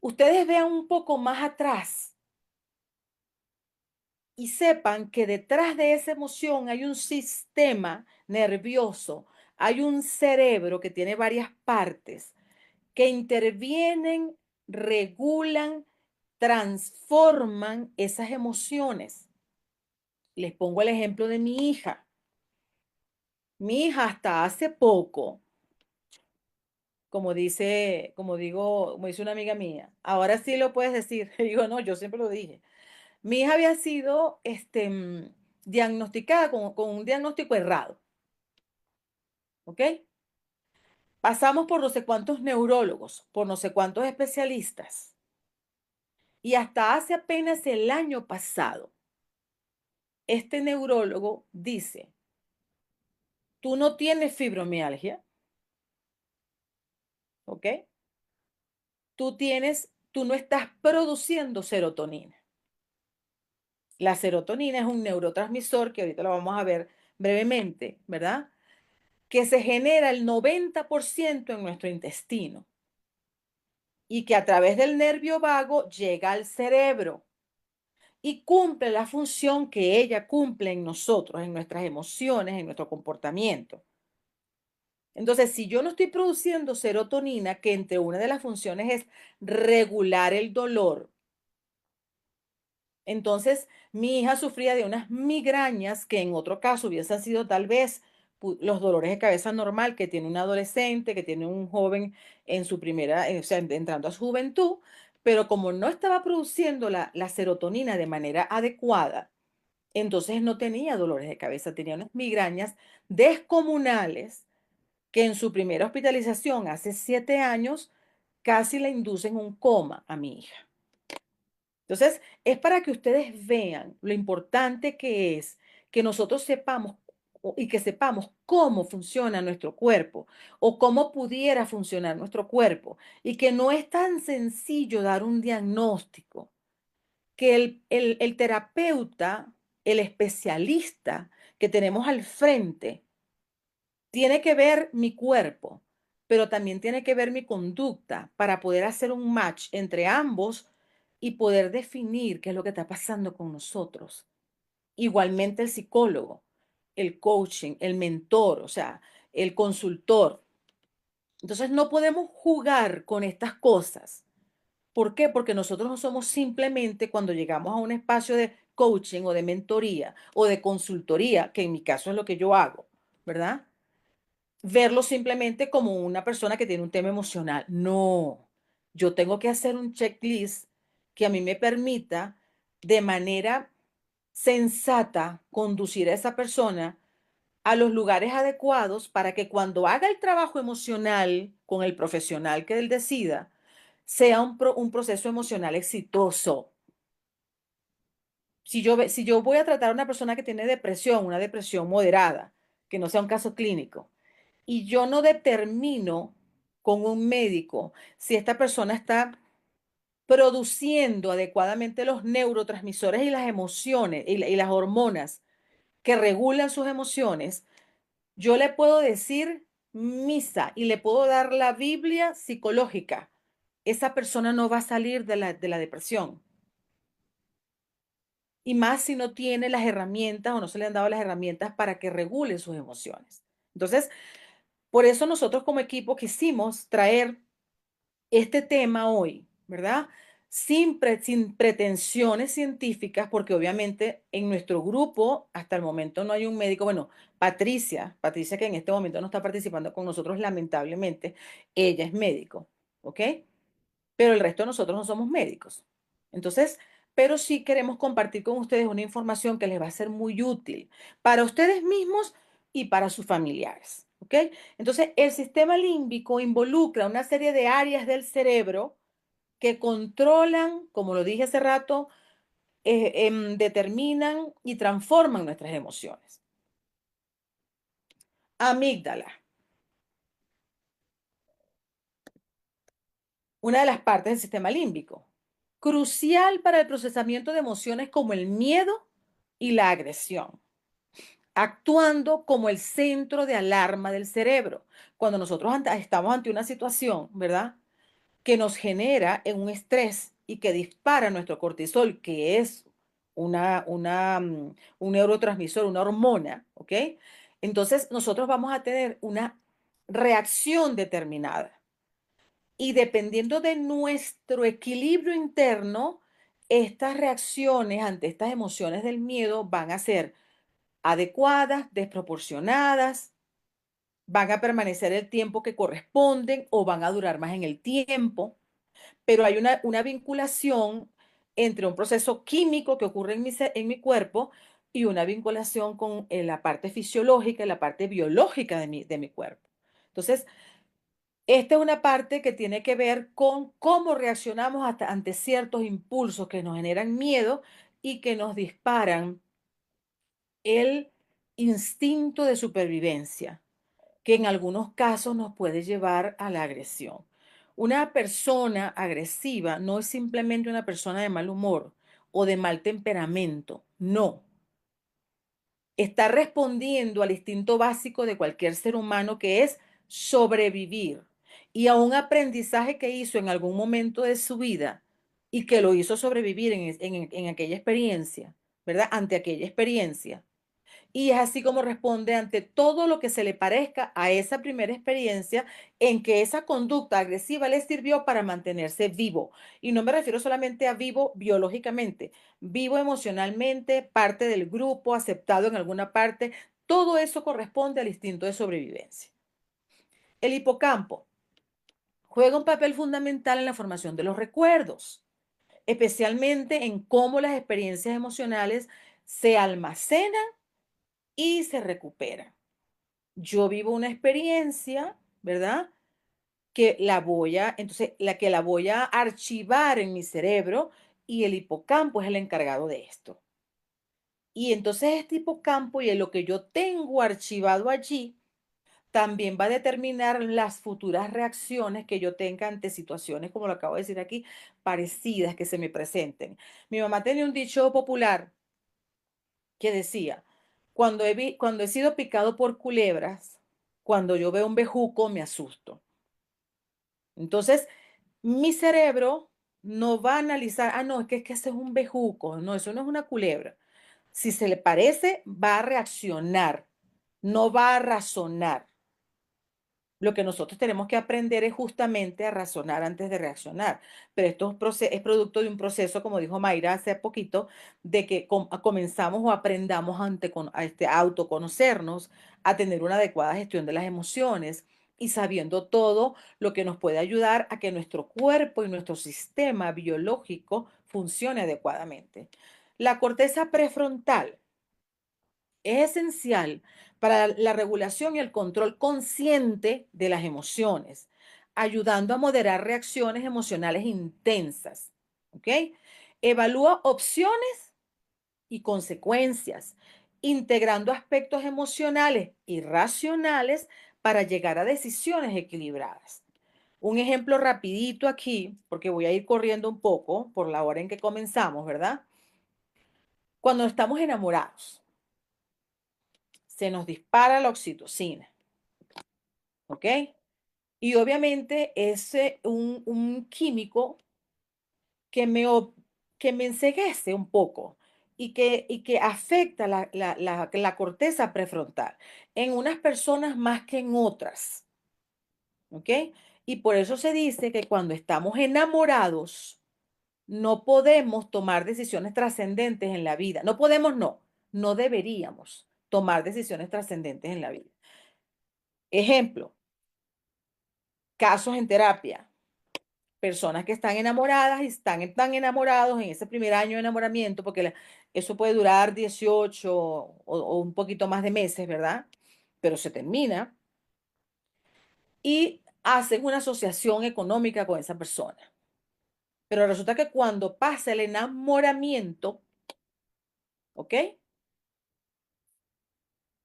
Ustedes vean un poco más atrás y sepan que detrás de esa emoción hay un sistema nervioso, hay un cerebro que tiene varias partes que intervienen, regulan, transforman esas emociones. Les pongo el ejemplo de mi hija. Mi hija hasta hace poco, como dice una amiga mía, ahora sí lo puedes decir. Y digo, no, yo siempre lo dije. Mi hija había sido diagnosticada con un diagnóstico errado, ¿ok? Pasamos por no sé cuántos neurólogos, por no sé cuántos especialistas. Y hasta hace apenas el año pasado, este neurólogo dice, tú no tienes fibromialgia, ¿ok? Tú no estás produciendo serotonina. La serotonina es un neurotransmisor que ahorita lo vamos a ver brevemente, ¿verdad? Que se genera el 90% en nuestro intestino. y que a través del nervio vago llega al cerebro y cumple la función que ella cumple en nosotros, en nuestras emociones, en nuestro comportamiento. Entonces, si yo no estoy produciendo serotonina, que entre una de las funciones es regular el dolor, entonces mi hija sufría de unas migrañas que en otro caso hubiesen sido tal vez los dolores de cabeza normal que tiene un adolescente, que tiene un joven en su primera, o sea, entrando a su juventud, pero como no estaba produciendo la serotonina de manera adecuada, entonces no tenía dolores de cabeza, tenía unas migrañas descomunales que en su primera hospitalización hace 7 años casi le inducen un coma a mi hija. Entonces, es para que ustedes vean lo importante que es que nosotros sepamos y que sepamos cómo funciona nuestro cuerpo o cómo pudiera funcionar nuestro cuerpo y que no es tan sencillo dar un diagnóstico, que el terapeuta, el especialista que tenemos al frente, tiene que ver mi cuerpo, pero también tiene que ver mi conducta para poder hacer un match entre ambos y poder definir qué es lo que está pasando con nosotros. Igualmente el psicólogo, el coaching, el mentor, o sea, el consultor. Entonces no podemos jugar con estas cosas. ¿Por qué? Porque nosotros no somos simplemente cuando llegamos a un espacio de coaching o de mentoría o de consultoría, que en mi caso es lo que yo hago, ¿verdad? Verlo simplemente como una persona que tiene un tema emocional. No, yo tengo que hacer un checklist que a mí me permita de manera sensata conducir a esa persona a los lugares adecuados para que cuando haga el trabajo emocional con el profesional que él decida, sea un proceso emocional exitoso. Si yo voy a tratar a una persona que tiene depresión, una depresión moderada, que no sea un caso clínico, y yo no determino con un médico si esta persona está produciendo adecuadamente los neurotransmisores y las emociones y las hormonas que regulan sus emociones, yo le puedo decir misa y le puedo dar la Biblia psicológica. Esa persona no va a salir de la depresión. Y más si no tiene las herramientas o no se le han dado las herramientas para que regule sus emociones. Entonces, por eso nosotros como equipo quisimos traer este tema hoy, ¿verdad? Sin pretensiones científicas, porque obviamente en nuestro grupo hasta el momento no hay un médico. Bueno, Patricia que en este momento no está participando con nosotros, lamentablemente, ella es médico, ¿ok? Pero el resto de nosotros no somos médicos. Entonces, pero sí queremos compartir con ustedes una información que les va a ser muy útil para ustedes mismos y para sus familiares, ¿ok? Entonces, el sistema límbico involucra una serie de áreas del cerebro que controlan, como lo dije hace rato, determinan y transforman nuestras emociones. Amígdala, una de las partes del sistema límbico, crucial para el procesamiento de emociones como el miedo y la agresión, actuando como el centro de alarma del cerebro. Cuando nosotros estamos ante una situación, ¿verdad?, que nos genera en un estrés y que dispara nuestro cortisol, que es un neurotransmisor, una hormona, ¿ok? Entonces nosotros vamos a tener una reacción determinada. Y dependiendo de nuestro equilibrio interno, estas reacciones ante estas emociones del miedo van a ser adecuadas, desproporcionadas, van a permanecer el tiempo que corresponden o van a durar más en el tiempo, pero hay una vinculación entre un proceso químico que ocurre en mi cuerpo y una vinculación con la parte fisiológica y la parte biológica de mi cuerpo. Entonces, esta es una parte que tiene que ver con cómo reaccionamos ante ciertos impulsos que nos generan miedo y que nos disparan el instinto de supervivencia, que en algunos casos nos puede llevar a la agresión. Una persona agresiva no es simplemente una persona de mal humor o de mal temperamento, no. Está respondiendo al instinto básico de cualquier ser humano, que es sobrevivir. y a un aprendizaje que hizo en algún momento de su vida y que lo hizo sobrevivir en aquella experiencia, ¿verdad? Ante aquella experiencia. Y es así como responde ante todo lo que se le parezca a esa primera experiencia en que esa conducta agresiva le sirvió para mantenerse vivo. Y no me refiero solamente a vivo biológicamente, vivo emocionalmente, parte del grupo, aceptado en alguna parte. Todo eso corresponde al instinto de sobrevivencia. El hipocampo juega un papel fundamental en la formación de los recuerdos, especialmente en cómo las experiencias emocionales se almacenan y se recuperan. Yo vivo una experiencia, ¿verdad? Entonces, la voy a archivar en mi cerebro y el hipocampo es el encargado de esto. Y entonces este hipocampo y en lo que yo tengo archivado allí también va a determinar las futuras reacciones que yo tenga ante situaciones, como lo acabo de decir aquí, parecidas que se me presenten. Mi mamá tenía un dicho popular que decía, cuando he sido picado por culebras, cuando yo veo un bejuco me asusto. Entonces, mi cerebro no va a analizar, no, es que ese es un bejuco, no, eso no es una culebra. Si se le parece, va a reaccionar, no va a razonar. Lo que nosotros tenemos que aprender es justamente a razonar antes de reaccionar. Pero esto es producto de un proceso, como dijo Mayra hace poquito, de que comenzamos o aprendamos a autoconocernos, a tener una adecuada gestión de las emociones y sabiendo todo lo que nos puede ayudar a que nuestro cuerpo y nuestro sistema biológico funcione adecuadamente. La corteza prefrontal es esencial para la regulación y el control consciente de las emociones, ayudando a moderar reacciones emocionales intensas. ¿Ok? Evalúa opciones y consecuencias, integrando aspectos emocionales y racionales para llegar a decisiones equilibradas. Un ejemplo rapidito aquí, porque voy a ir corriendo un poco por la hora en que comenzamos, ¿verdad? Cuando estamos enamorados, se nos dispara la oxitocina, ¿ok? Y obviamente es un químico que que me enceguece un poco y que afecta la corteza prefrontal en unas personas más que en otras, ¿ok? Y por eso se dice que cuando estamos enamorados no podemos tomar decisiones trascendentes en la vida. No podemos, no deberíamos tomar decisiones trascendentes en la vida. Ejemplo, casos en terapia. Personas que están enamoradas y están tan enamorados en ese primer año de enamoramiento, porque eso puede durar 18 o un poquito más de meses, ¿verdad? Pero se termina y hacen una asociación económica con esa persona. Pero resulta que cuando pasa el enamoramiento, ¿ok?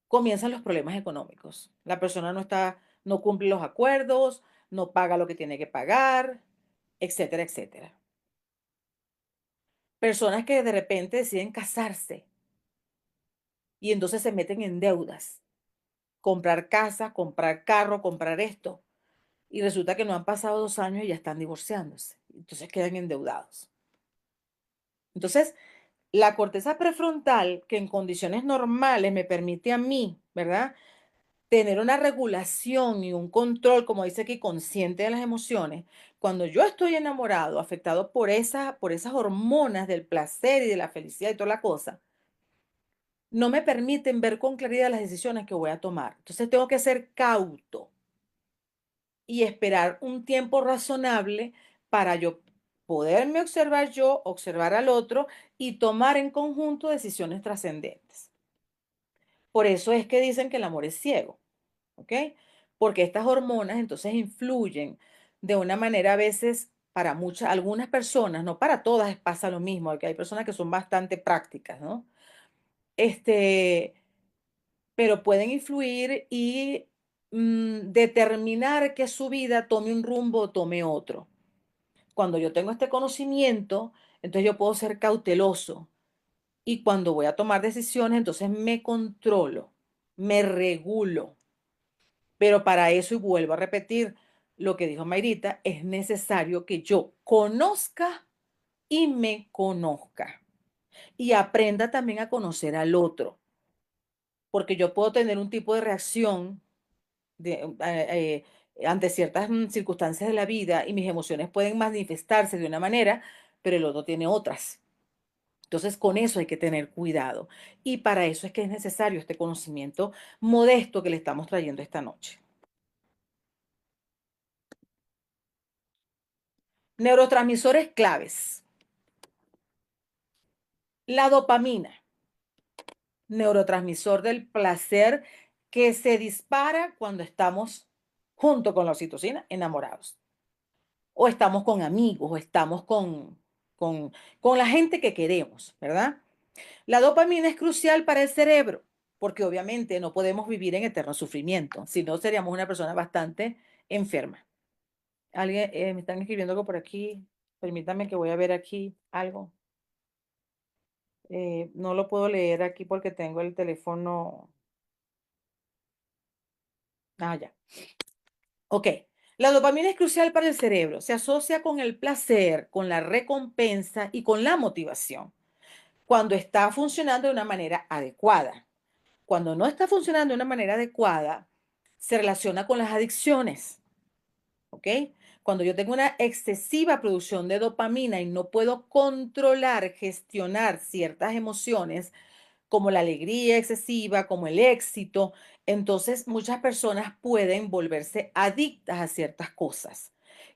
Comienzan los problemas económicos. La persona no cumple los acuerdos, no paga lo que tiene que pagar, etcétera, etcétera. Personas que de repente deciden casarse y entonces se meten en deudas, comprar casa, comprar carro, comprar esto. Y resulta que no han pasado 2 años y ya están divorciándose. Entonces quedan endeudados. Entonces, la corteza prefrontal, que en condiciones normales me permite a mí, ¿verdad? Tener una regulación y un control, como dice aquí, consciente de las emociones. Cuando yo estoy enamorado, afectado por esas hormonas del placer y de la felicidad y toda la cosa, no me permiten ver con claridad las decisiones que voy a tomar. Entonces tengo que ser cauto y esperar un tiempo razonable para yo poderme observar yo, observar al otro y tomar en conjunto decisiones trascendentes. Por eso es que dicen que el amor es ciego, ¿ok? Porque estas hormonas entonces influyen de una manera a veces para algunas personas, no para todas pasa lo mismo, porque hay personas que son bastante prácticas, ¿no? Este, pero pueden influir y determinar que su vida tome un rumbo o tome otro. Cuando yo tengo este conocimiento, entonces yo puedo ser cauteloso y cuando voy a tomar decisiones, entonces me controlo, me regulo. Pero para eso, y vuelvo a repetir, lo que dijo Mayrita, es necesario que yo conozca y me conozca y aprenda también a conocer al otro, porque yo puedo tener un tipo de reacción ante ciertas circunstancias de la vida y mis emociones pueden manifestarse de una manera, pero el otro tiene otras. Entonces, con eso hay que tener cuidado. Y para eso es que es necesario este conocimiento modesto que le estamos trayendo esta noche. Neurotransmisores claves. La dopamina, neurotransmisor del placer que se dispara cuando estamos junto con la oxitocina enamorados. O estamos con amigos, o estamos con, con la gente que queremos, ¿verdad? La dopamina es crucial para el cerebro, porque obviamente no podemos vivir en eterno sufrimiento, si no seríamos una persona bastante enferma. Alguien, me están escribiendo algo por aquí, permítame que voy a ver aquí algo. No lo puedo leer aquí porque tengo el teléfono. Ah, ya. Ok. La dopamina es crucial para el cerebro. Se asocia con el placer, con la recompensa y con la motivación cuando está funcionando de una manera adecuada. Cuando no está funcionando de una manera adecuada, se relaciona con las adicciones, ¿ok? Cuando yo tengo una excesiva producción de dopamina y no puedo controlar, gestionar ciertas emociones, como la alegría excesiva, como el éxito, entonces muchas personas pueden volverse adictas a ciertas cosas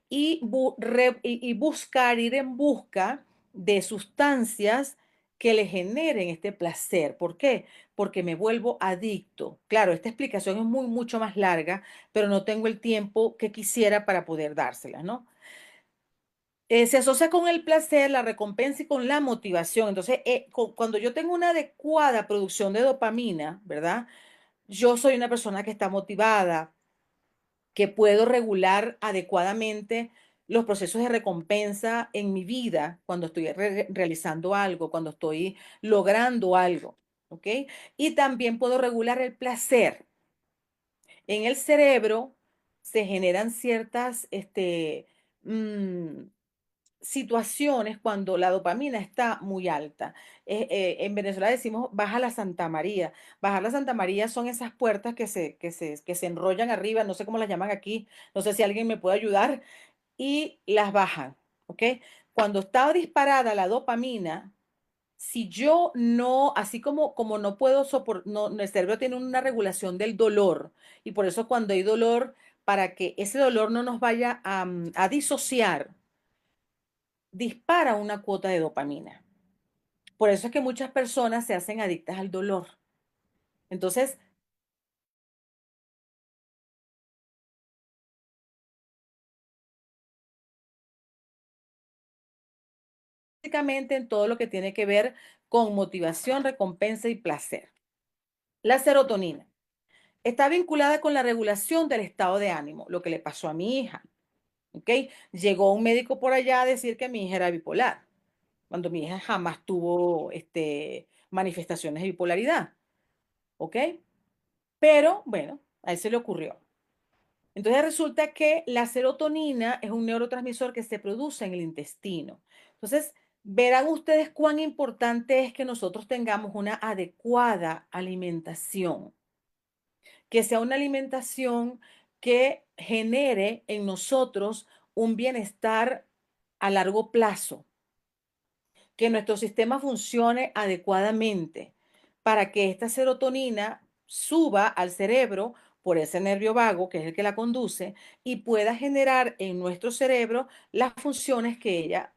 y buscar, ir en busca de sustancias que le generen este placer. ¿Por qué? Porque me vuelvo adicto. Claro, esta explicación es mucho más larga, pero no tengo el tiempo que quisiera para poder dársela, ¿no? Se asocia con el placer, la recompensa y con la motivación. Entonces, cuando yo tengo una adecuada producción de dopamina, ¿verdad? Yo soy una persona que está motivada, que puedo regular adecuadamente los procesos de recompensa en mi vida cuando estoy realizando algo, cuando estoy logrando algo, ¿ok? Y también puedo regular el placer. En el cerebro se generan ciertas, mm, situaciones cuando la dopamina está muy alta. En Venezuela decimos baja la Santa María. Bajar la Santa María son esas puertas que se enrollan arriba, no sé cómo las llaman aquí, no sé si alguien me puede ayudar, y las bajan, ¿ok? Cuando está disparada la dopamina, si yo no, así como no puedo soportar, no, el cerebro tiene una regulación del dolor, y por eso cuando hay dolor, para que ese dolor no nos vaya a disociar, dispara una cuota de dopamina. Por eso es que muchas personas se hacen adictas al dolor. Entonces, básicamente en todo lo que tiene que ver con motivación, recompensa y placer. La serotonina está vinculada con la regulación del estado de ánimo, lo que le pasó a mi hija. ¿Ok? Llegó un médico por allá a decir que mi hija era bipolar, cuando mi hija jamás tuvo manifestaciones de bipolaridad. ¿Ok? Pero bueno, a él se le ocurrió. Entonces resulta que la serotonina es un neurotransmisor que se produce en el intestino. Entonces, verán ustedes cuán importante es que nosotros tengamos una adecuada alimentación, que sea una alimentación que genere en nosotros un bienestar a largo plazo, que nuestro sistema funcione adecuadamente para que esta serotonina suba al cerebro por ese nervio vago, que es el que la conduce, y pueda generar en nuestro cerebro las funciones que ella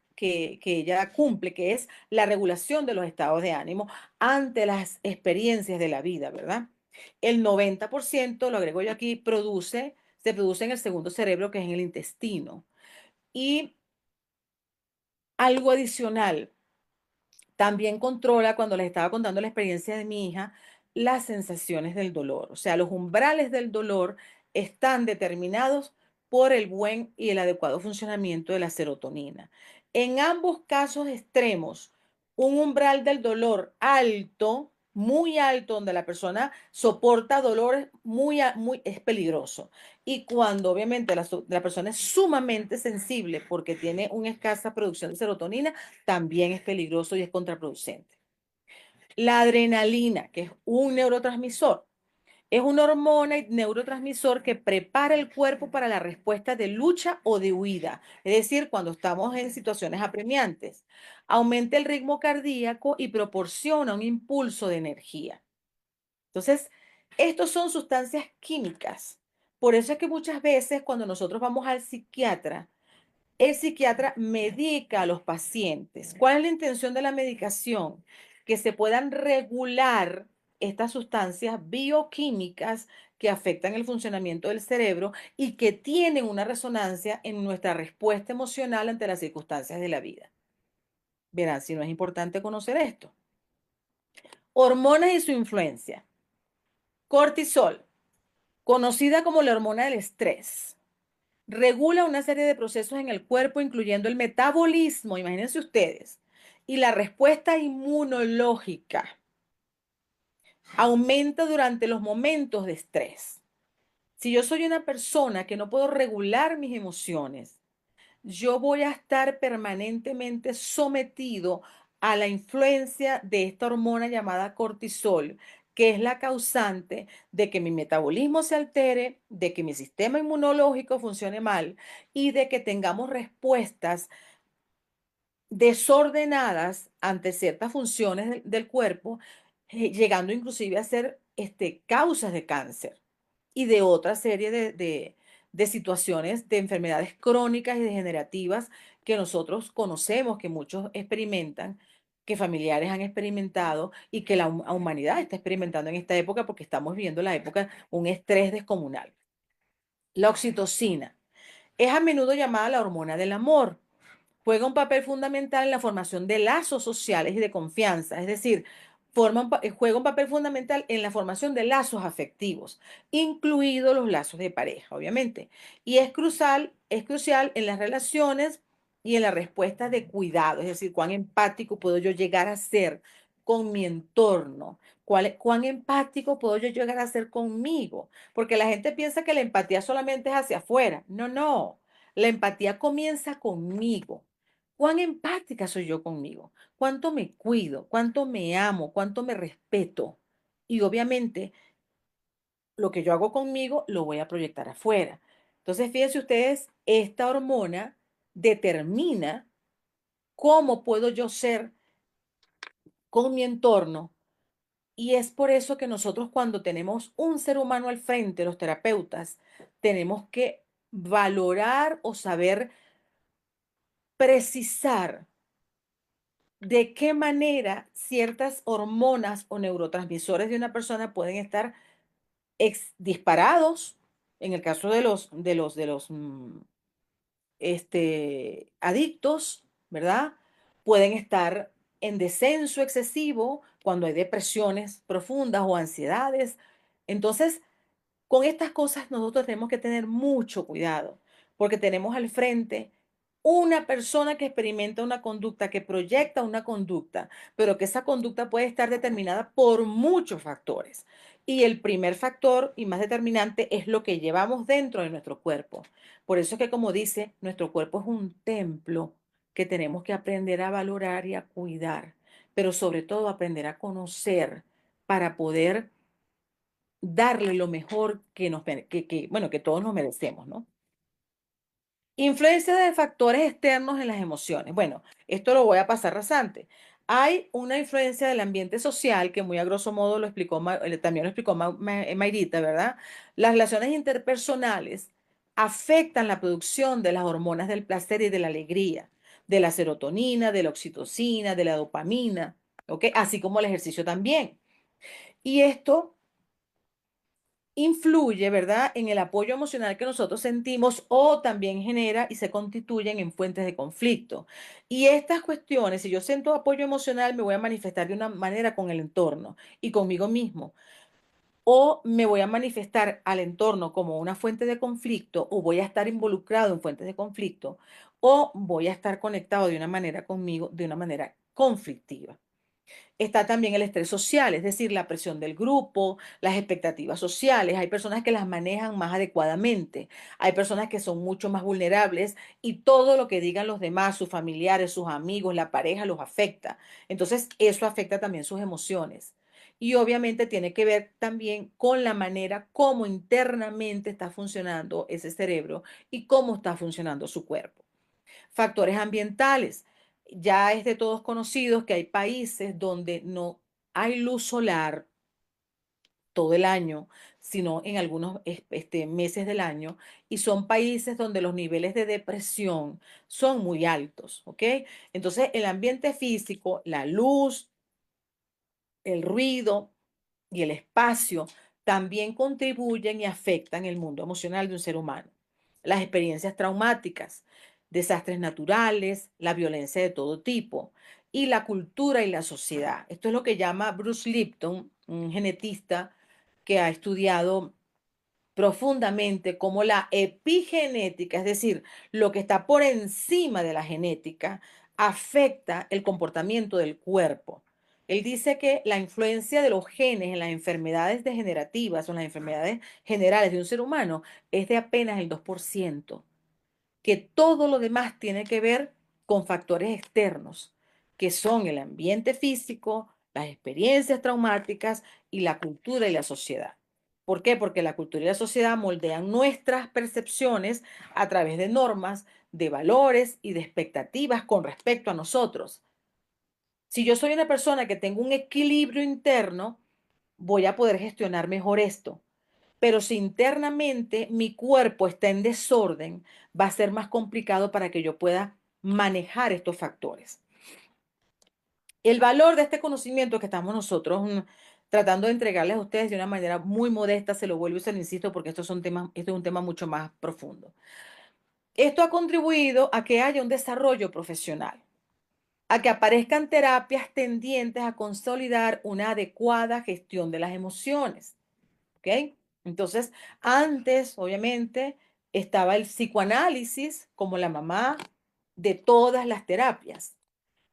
cumple, que es la regulación de los estados de ánimo ante las experiencias de la vida, ¿verdad? El 90%, lo agrego yo aquí, se produce en el segundo cerebro, que es en el intestino. Y algo adicional, también controla, cuando les estaba contando la experiencia de mi hija, las sensaciones del dolor. O sea, los umbrales del dolor están determinados por el buen y el adecuado funcionamiento de la serotonina. En ambos casos extremos, un umbral del dolor alto muy alto, donde la persona soporta dolores muy, es peligroso. Y cuando obviamente la persona es sumamente sensible porque tiene una escasa producción de serotonina, también es peligroso y es contraproducente. La adrenalina, que es un neurotransmisor, es una hormona y neurotransmisor que prepara el cuerpo para la respuesta de lucha o de huida, es decir, cuando estamos en situaciones apremiantes. Aumenta el ritmo cardíaco y proporciona un impulso de energía. Entonces, estos son sustancias químicas. Por eso es que muchas veces cuando nosotros vamos al psiquiatra, el psiquiatra medica a los pacientes. ¿Cuál es la intención de la medicación? Que se puedan regular estas sustancias bioquímicas que afectan el funcionamiento del cerebro y que tienen una resonancia en nuestra respuesta emocional ante las circunstancias de la vida. Verán, si no es importante conocer esto. Hormonas y su influencia. Cortisol, conocida como la hormona del estrés, regula una serie de procesos en el cuerpo, incluyendo el metabolismo, imagínense ustedes, y la respuesta inmunológica. Aumenta durante los momentos de estrés. Si yo soy una persona que no puedo regular mis emociones, yo voy a estar permanentemente sometido a la influencia de esta hormona llamada cortisol, que es la causante de que mi metabolismo se altere, de que mi sistema inmunológico funcione mal y de que tengamos respuestas desordenadas ante ciertas funciones del cuerpo, llegando inclusive a ser causas de cáncer y de otra serie de situaciones de enfermedades crónicas y degenerativas que nosotros conocemos, que muchos experimentan, que familiares han experimentado y que la humanidad está experimentando en esta época porque estamos viviendo la época, un estrés descomunal. La oxitocina es a menudo llamada la hormona del amor. Juega un papel fundamental en la formación de lazos sociales y de confianza, es decir, juega un papel fundamental en la formación de lazos afectivos, incluidos los lazos de pareja, obviamente. Y es crucial en las relaciones y en la respuesta de cuidado, es decir, cuán empático puedo yo llegar a ser con mi entorno, cuán empático puedo yo llegar a ser conmigo, porque la gente piensa que la empatía solamente es hacia afuera. No, no. La empatía comienza conmigo. ¿Cuán empática soy yo conmigo? ¿Cuánto me cuido? ¿Cuánto me amo? ¿Cuánto me respeto? Y obviamente lo que yo hago conmigo lo voy a proyectar afuera. Entonces, fíjense ustedes, esta hormona determina cómo puedo yo ser con mi entorno. Y es por eso que nosotros cuando tenemos un ser humano al frente, los terapeutas, tenemos que valorar o saber precisar de qué manera ciertas hormonas o neurotransmisores de una persona pueden estar disparados, en el caso de los adictos, ¿verdad? Pueden estar en descenso excesivo cuando hay depresiones profundas o ansiedades. Entonces, con estas cosas nosotros tenemos que tener mucho cuidado, porque tenemos al frente una persona que experimenta una conducta, que proyecta una conducta, pero que esa conducta puede estar determinada por muchos factores. Y el primer factor y más determinante es lo que llevamos dentro de nuestro cuerpo. Por eso es que, como dice, nuestro cuerpo es un templo que tenemos que aprender a valorar y a cuidar, pero sobre todo aprender a conocer para poder darle lo mejor que bueno, que todos nos merecemos, ¿no? Influencia de factores externos en las emociones. Bueno, esto lo voy a pasar rasante. Hay una influencia del ambiente social que muy a grosso modo lo explicó, también lo explicó Mayrita, ¿verdad? Las relaciones interpersonales afectan la producción de las hormonas del placer y de la alegría, de la serotonina, de la oxitocina, de la dopamina, ¿ok? Así como el ejercicio también. Y esto influye, ¿verdad?, en el apoyo emocional que nosotros sentimos o también genera y se constituyen en fuentes de conflicto. Y estas cuestiones, si yo siento apoyo emocional, me voy a manifestar de una manera con el entorno y conmigo mismo. O me voy a manifestar al entorno como una fuente de conflicto, o voy a estar involucrado en fuentes de conflicto, o voy a estar conectado de una manera conmigo, de una manera conflictiva. Está también el estrés social, es decir, la presión del grupo, las expectativas sociales. Hay personas que las manejan más adecuadamente, hay personas que son mucho más vulnerables y todo lo que digan los demás, sus familiares, sus amigos, la pareja, los afecta. Entonces, eso afecta también sus emociones. Y obviamente tiene que ver también con la manera como internamente está funcionando ese cerebro y cómo está funcionando su cuerpo. Factores ambientales. Ya es de todos conocidos que hay países donde no hay luz solar todo el año, sino en algunos meses del año, y son países donde los niveles de depresión son muy altos, ¿ok? Entonces, el ambiente físico, la luz, el ruido y el espacio también contribuyen y afectan el mundo emocional de un ser humano. Las experiencias traumáticas, desastres naturales, la violencia de todo tipo y la cultura y la sociedad. Esto es lo que llama Bruce Lipton, un genetista que ha estudiado profundamente cómo la epigenética, es decir, lo que está por encima de la genética, afecta el comportamiento del cuerpo. Él dice que la influencia de los genes en las enfermedades degenerativas o en las enfermedades generales de un ser humano es de apenas el 2%, que todo lo demás tiene que ver con factores externos, que son el ambiente físico, las experiencias traumáticas y la cultura y la sociedad. ¿Por qué? Porque la cultura y la sociedad moldean nuestras percepciones a través de normas, de valores y de expectativas con respecto a nosotros. Si yo soy una persona que tengo un equilibrio interno, voy a poder gestionar mejor esto. Pero si internamente mi cuerpo está en desorden, va a ser más complicado para que yo pueda manejar estos factores. El valor de este conocimiento que estamos nosotros tratando de entregarles a ustedes de una manera muy modesta, se lo vuelvo y se lo insisto porque esto es un tema mucho más profundo. Esto ha contribuido a que haya un desarrollo profesional, a que aparezcan terapias tendientes a consolidar una adecuada gestión de las emociones. ¿Ok? Entonces, antes, obviamente, estaba el psicoanálisis como la mamá de todas las terapias.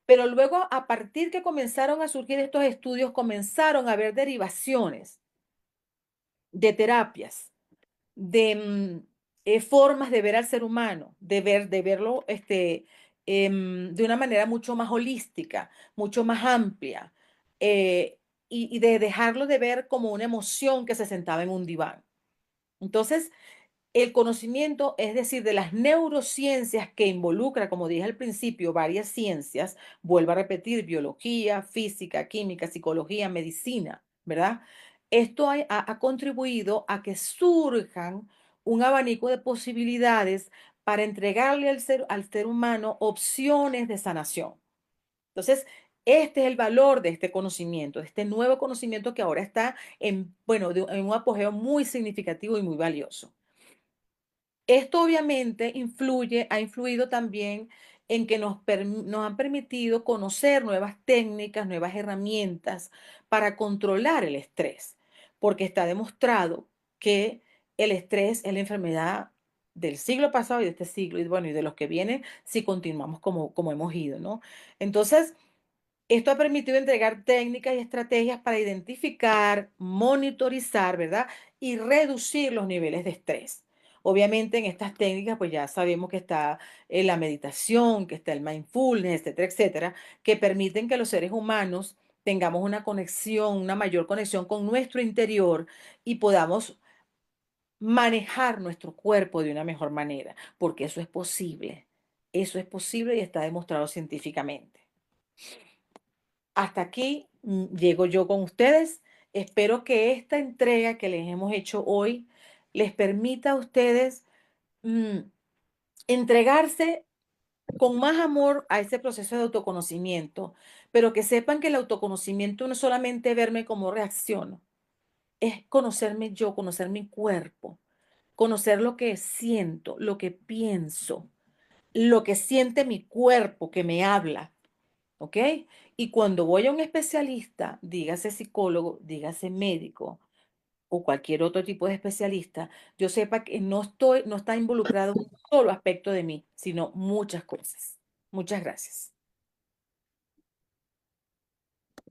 Pero luego, a partir que comenzaron a surgir estos estudios, comenzaron a haber derivaciones de terapias, de formas de ver al ser humano, de verlo de una manera mucho más holística, mucho más amplia, eh, y de dejarlo de ver como una emoción que se sentaba en un diván. Entonces, el conocimiento, es decir, de las neurociencias que involucra, como dije al principio, varias ciencias, vuelvo a repetir, biología, física, química, psicología, medicina, ¿verdad? Esto ha contribuido a que surjan un abanico de posibilidades para entregarle al ser humano opciones de sanación. Entonces, este es el valor de este conocimiento, de este nuevo conocimiento que ahora está en, bueno, en un apogeo muy significativo y muy valioso. Esto obviamente ha influido también en que nos han permitido conocer nuevas técnicas, nuevas herramientas para controlar el estrés, porque está demostrado que el estrés es la enfermedad del siglo pasado y de este siglo, y bueno, y de los que vienen si continuamos como hemos ido, ¿no? Entonces, esto ha permitido entregar técnicas y estrategias para identificar, monitorizar, ¿verdad? Y reducir los niveles de estrés. Obviamente en estas técnicas, pues ya sabemos que está la meditación, que está el mindfulness, etcétera, etcétera, que permiten que los seres humanos tengamos una conexión, una mayor conexión con nuestro interior y podamos manejar nuestro cuerpo de una mejor manera, porque eso es posible. Eso es posible y está demostrado científicamente. Hasta aquí llego yo con ustedes. Espero que esta entrega que les hemos hecho hoy les permita a ustedes mm, entregarse con más amor a ese proceso de autoconocimiento, pero que sepan que el autoconocimiento no es solamente verme cómo reacciono, es conocerme yo, conocer mi cuerpo, conocer lo que siento, lo que pienso, lo que siente mi cuerpo que me habla. ¿Ok? Y cuando voy a un especialista, dígase psicólogo, dígase médico o cualquier otro tipo de especialista, yo sepa que no está involucrado un solo aspecto de mí, sino muchas cosas. Muchas gracias.